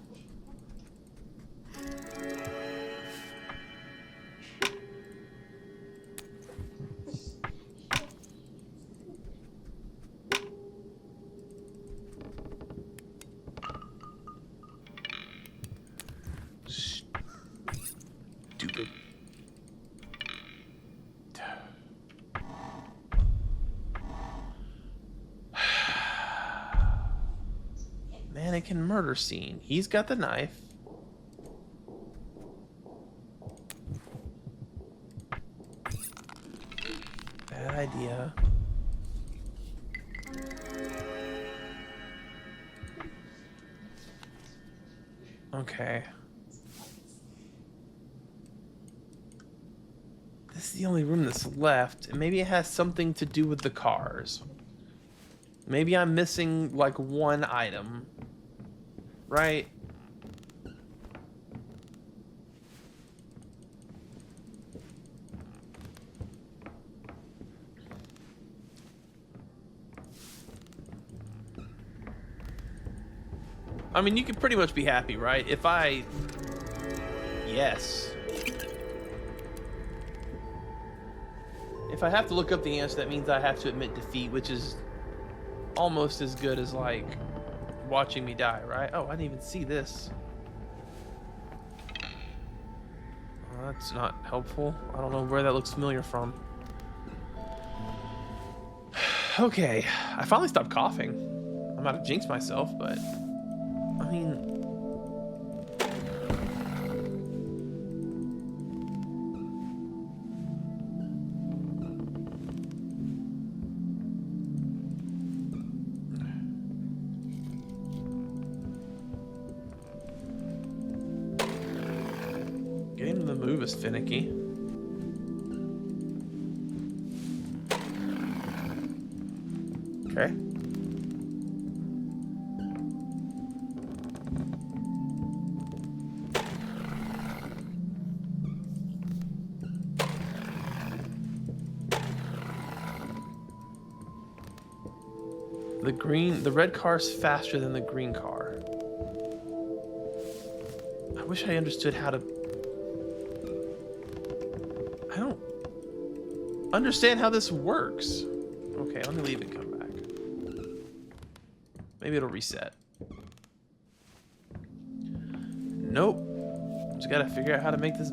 S1: Stupid. Mannequin murder scene. He's got the knife. Bad idea. Okay. This is the only room that's left, and maybe it has something to do with the cars. Maybe I'm missing, like, one item. Right? I mean, you could pretty much be happy, right? If I... Yes. If I have to look up the answer, that means I have to admit defeat, which is almost as good as, like, watching me die, right? Oh, I didn't even see this. Well, that's not helpful. I don't know where that looks familiar from. Okay, I finally stopped coughing. I might have jinxed myself, but... I mean... Getting to the move is finicky. Okay. The red car's faster than the green car. I wish I understood how to... I don't understand how this works. Okay, let me leave and come back. Maybe it'll reset. Nope. Just gotta figure out how to make this...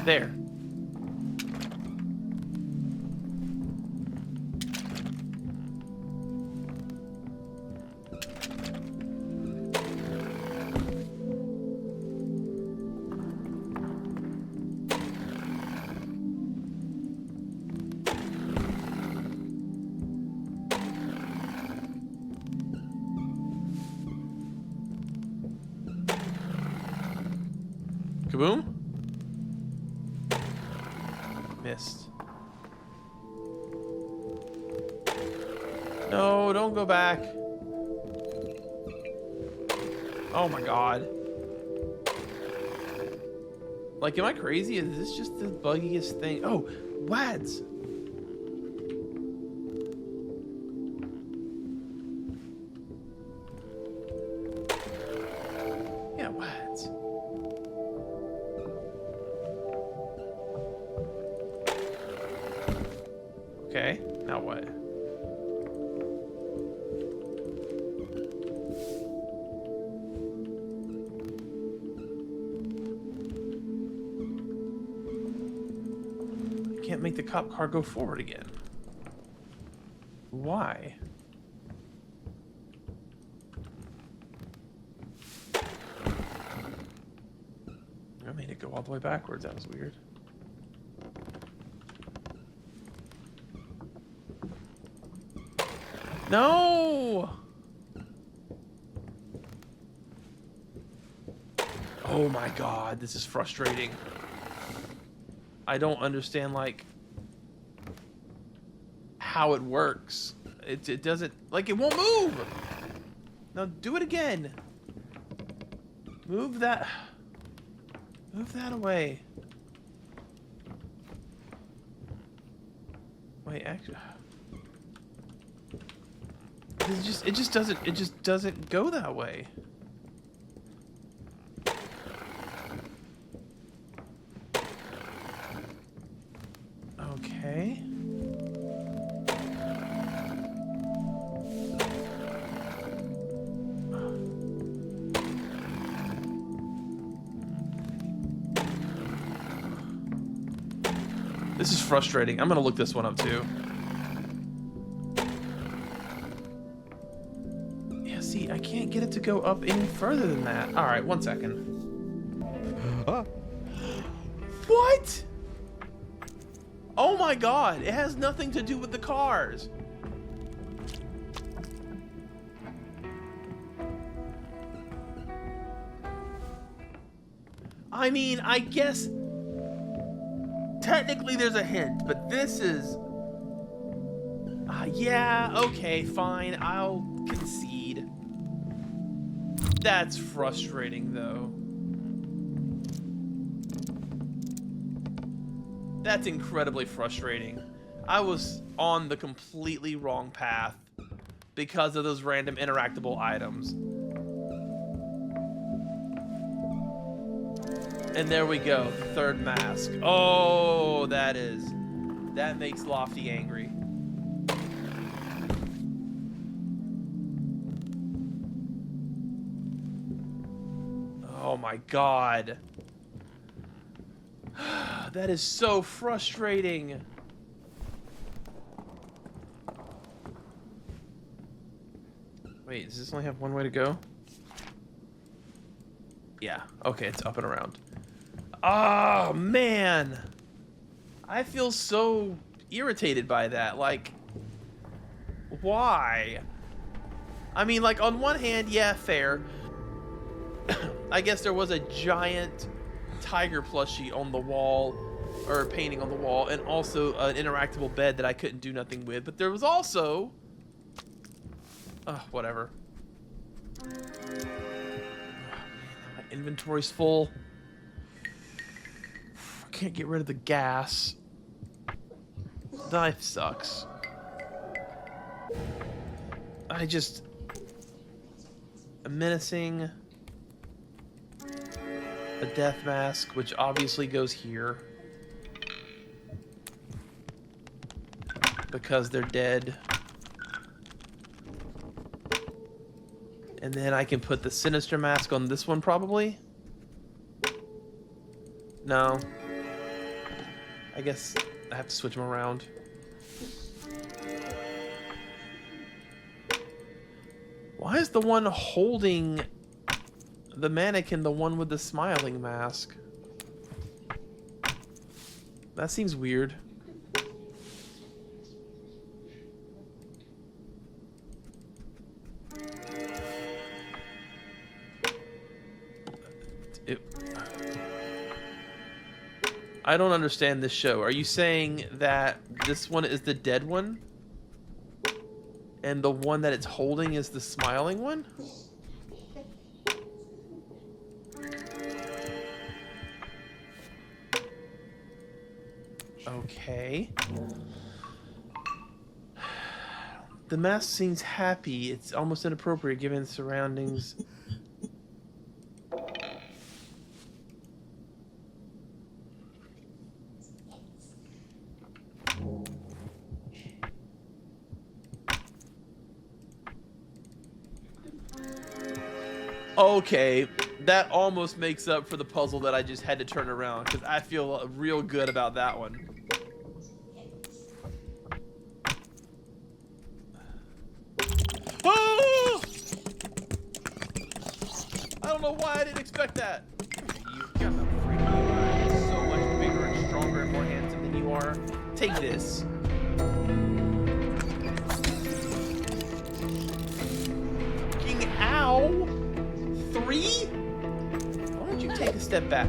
S1: There. Kaboom? Missed. No, don't go back. Oh my god. Like, am I crazy? Is this just the buggiest thing? Oh, WADs. Yeah, WADs. Okay, now what? Can't make the cop car go forward again. Why? I made it go all the way backwards. That was weird. No! Oh my god, this is frustrating. I don't understand, like, how it works. It doesn't, like, it won't move! Now do it again. Move that away. Wait, actually, it just doesn't go that way. Okay. This is frustrating. I'm gonna look this one up too. Yeah, see, I can't get it to go up any further than that. All right, 1 second. What? Oh my god, it has nothing to do with the cars. I mean, I guess technically there's a hint, but this is... yeah, okay, fine, I'll concede. That's frustrating, though. That's incredibly frustrating. I was on the completely wrong path because of those random interactable items. And there we go, the third mask. Oh, that makes Lofty angry. Oh my god. That is so frustrating. Wait, does this only have one way to go? Yeah, okay, it's up and around. Oh, man. I feel so irritated by that. Like, why? I mean, like, on one hand, yeah, fair. I guess there was a giant tiger plushie on the wall, or painting on the wall, and also an interactable bed that I couldn't do nothing with. But there was also... whatever. Oh, man, my inventory's full. I can't get rid of the gas. Life sucks. A menacing... a death mask, which obviously goes here. Because they're dead. And then I can put the sinister mask on this one, probably? No. I guess I have to switch them around. Why is the one holding the mannequin the one with the smiling mask? That seems weird. I don't understand this show. Are you saying that this one is the dead one? And the one that it's holding is the smiling one? Okay. The mask seems happy. It's almost inappropriate given the surroundings. Okay, that almost makes up for the puzzle that I just had to turn around, because I feel real good about that one. Oh! I don't know why I didn't expect that. You got the freaking I'm so much bigger and stronger and more handsome than you are. Take this. Fucking ow! 3? Why don't you take a step back?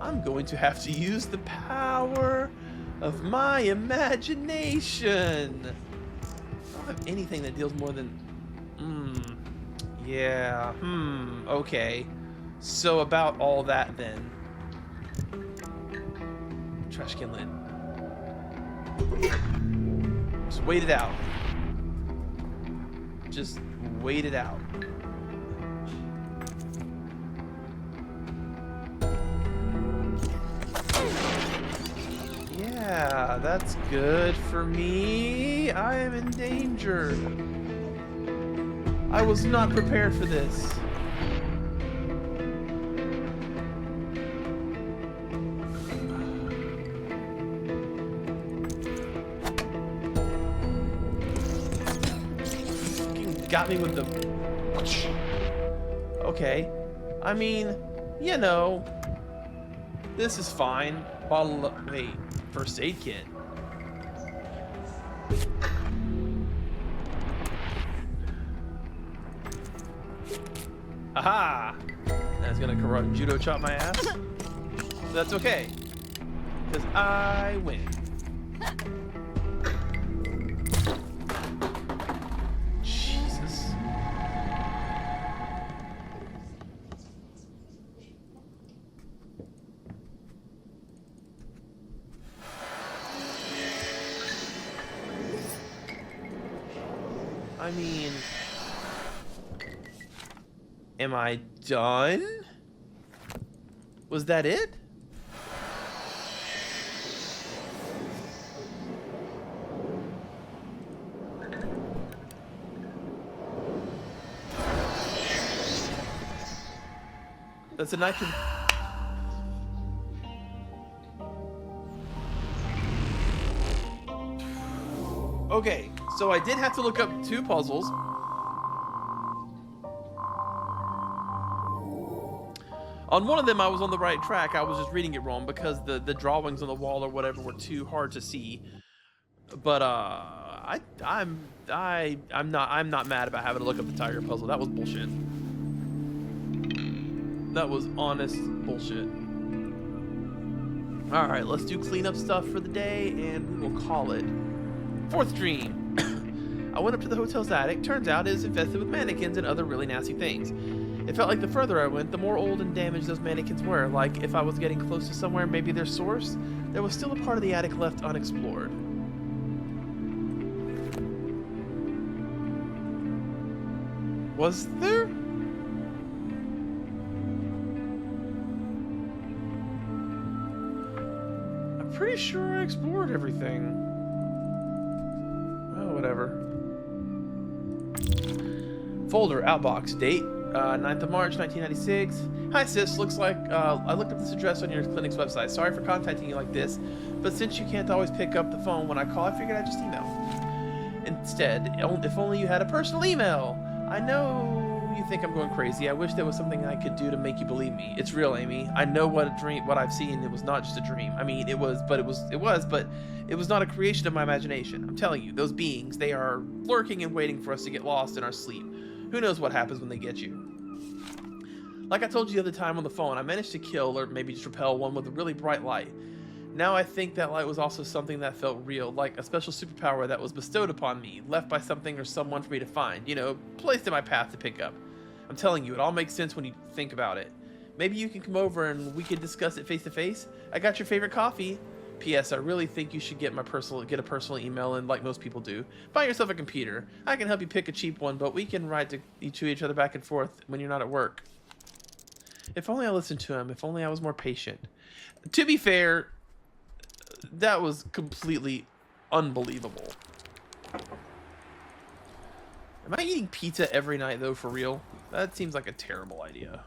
S1: I'm going to have to use the power of my imagination. I don't have anything that deals more than... Yeah. Okay. So about all that then. Trash can lid. Just wait it out. Just wait it out. Yeah, that's good for me. I am in danger. I was not prepared for this. Got me with the... Okay. I mean, you know, this is fine. Bottle of... Wait. First aid kit. Aha! That's gonna karate judo chop my ass. That's okay. Because I win. Jesus. I mean, am I done? Was that it? That's a knife. Okay, so I did have to look up 2 puzzles. On one of them, I was on the right track. I was just reading it wrong because the drawings on the wall or whatever were too hard to see. But I'm not mad about having to look up the tiger puzzle. That was bullshit. That was honest bullshit. All right, let's do cleanup stuff for the day, and we will call it. 4th dream. I went up to the hotel's attic. Turns out it is infested with mannequins and other really nasty things. It felt like the further I went, the more old and damaged those mannequins were. Like if I was getting close to somewhere, maybe their source, there was still a part of the attic left unexplored. Was there? I'm pretty sure I explored everything. Oh, whatever. Folder, outbox, date, 9th of March, 1996. Hi sis, looks like I looked up this address on your clinic's website. Sorry for contacting you like this, but since you can't always pick up the phone when I call, I figured I'd just email. Instead, if only you had a personal email. I know you think I'm going crazy. I wish there was something I could do to make you believe me. It's real, Amy. I know what I've seen. It was not just a dream. I mean, it was, but it was not a creation of my imagination. I'm telling you, those beings, they are lurking and waiting for us to get lost in our sleep. Who knows what happens when they get you. Like I told you the other time on the phone, I managed to kill, or maybe just repel, one with a really bright light. Now I think that light was also something that felt real, like a special superpower that was bestowed upon me, left by something or someone for me to find, you know, placed in my path to pick up. I'm telling you, it all makes sense when you think about it. Maybe you can come over and we can discuss it face to face. I got your favorite coffee. P.S. I really think you should get a personal email, and like most people do, buy yourself a computer. I can help you pick a cheap one, but we can write to each other back and forth when you're not at work. If only I listened to him. If only I was more patient. To be fair, that was completely unbelievable. Am I eating pizza every night, though, for real? That seems like a terrible idea.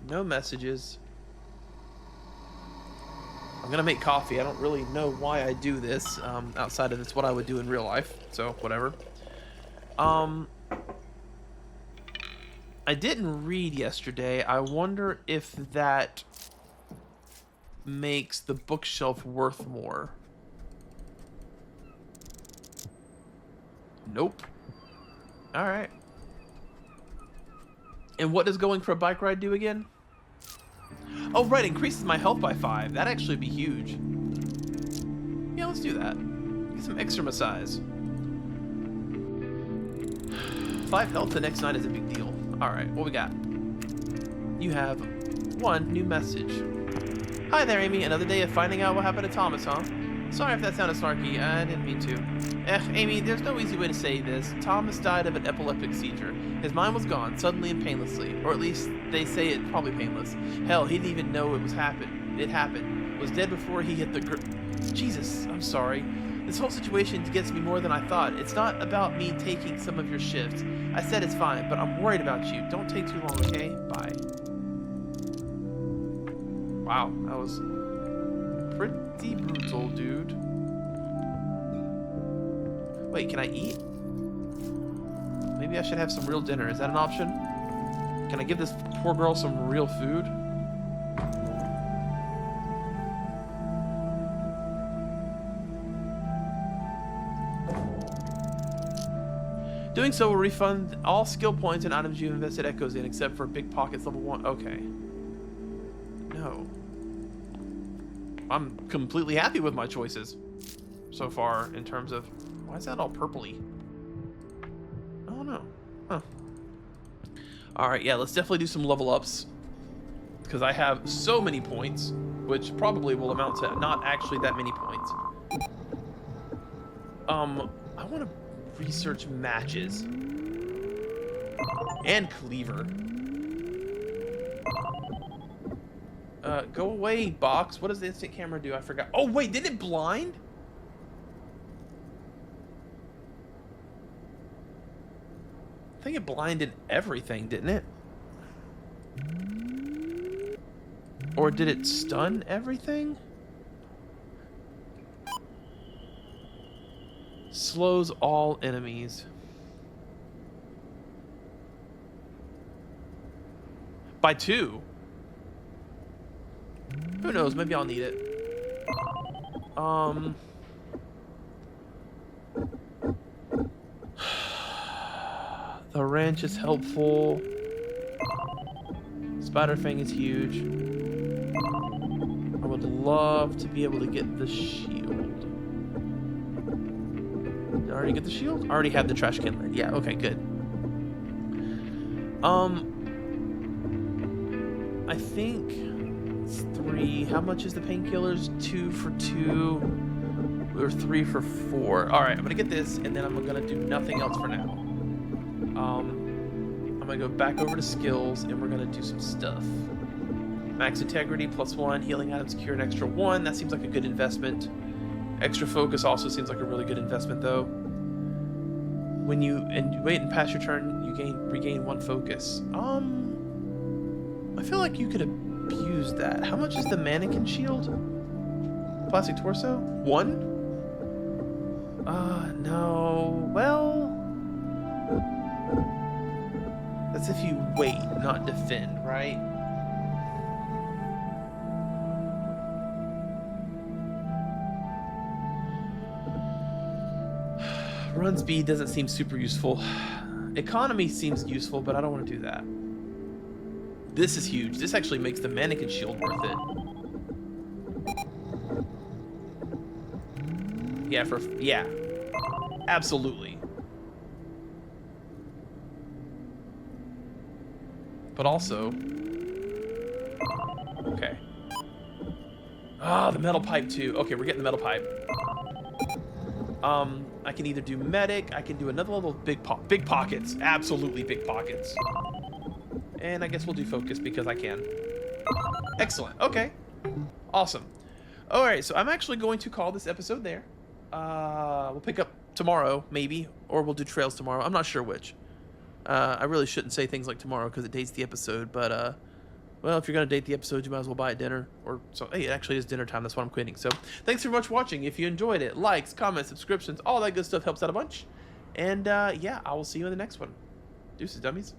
S1: No messages. I'm gonna make coffee. I don't really know why I do this, outside of it's what I would do in real life, so whatever. I didn't read yesterday. I wonder if that makes the bookshelf worth more. Nope. Alright. And what does going for a bike ride do again? Oh, right, increases my health by 5. That'd actually be huge. Yeah, let's do that. Get some extra massage. 5 health the next night is a big deal. Alright, what we got? You have one new message. Hi there, Amy. Another day of finding out what happened to Thomas, huh? Sorry if that sounded snarky. I didn't mean to. Amy, there's no easy way to say this. Thomas died of an epileptic seizure. His mind was gone, suddenly and painlessly. Or at least, they say it's probably painless. Hell, he didn't even know it happened. Was dead before he hit the Jesus, I'm sorry. This whole situation gets me more than I thought. It's not about me taking some of your shifts. I said it's fine, but I'm worried about you. Don't take too long, okay? Bye. Wow, that was pretty brutal, dude. Wait, can I eat? Maybe I should have some real dinner. Is that an option? Can I give this poor girl some real food? Doing so will refund all skill points and items you've invested echoes in, except for Big Pockets level 1. Okay. No. I'm completely happy with my choices so far in terms of... Why is that all purpley? I don't know. Huh. Alright, yeah, let's definitely do some level ups. Because I have so many points, which probably will amount to not actually that many points. I want to research matches. And cleaver. Go away, box. What does the instant camera do? I forgot. Oh, wait, did it blind? I think it blinded everything, didn't it? Or did it stun everything? Slows all enemies. By 2. Who knows? Maybe I'll need it. The wrench is helpful. Spider Fang is huge. I would love to be able to get the shield. Did I already get the shield? I already have the trash can lid. Yeah, okay, good. I think it's 3. How much is the painkillers? 2 for 2. Or 3 for 4. Alright, I'm gonna get this, and then I'm gonna do nothing else for now. I'm gonna go back over to skills, and we're gonna do some stuff. Max integrity, +1. Healing items cure an extra 1. That seems like a good investment. Extra focus also seems like a really good investment, though. When you wait and pass your turn, you regain 1 focus. I feel like you could abuse that. How much is the mannequin shield? Plastic torso? 1? No. Well, that's if you wait, not defend, right? Run speed doesn't seem super useful. Economy seems useful, but I don't want to do that. This is huge. This actually makes the mannequin shield worth it. Yeah, absolutely. But also, okay. Ah, the metal pipe too. Okay, we're getting the metal pipe. I can either do medic, I can do another level of big pockets. Absolutely big pockets. And I guess we'll do focus because I can. Excellent. Okay. Awesome. All right, so I'm actually going to call this episode there. We'll pick up tomorrow, maybe, or we'll do trails tomorrow. I'm not sure which. I really shouldn't say things like tomorrow because it dates the episode, but well, if you're gonna date the episode, you might as well buy it dinner. Or so. Hey, it actually is dinner time. That's why I'm quitting. So thanks very much for watching. If you enjoyed it, likes, comments, subscriptions, all that good stuff helps out a bunch. And yeah, I will see you in the next one. Deuces, dummies.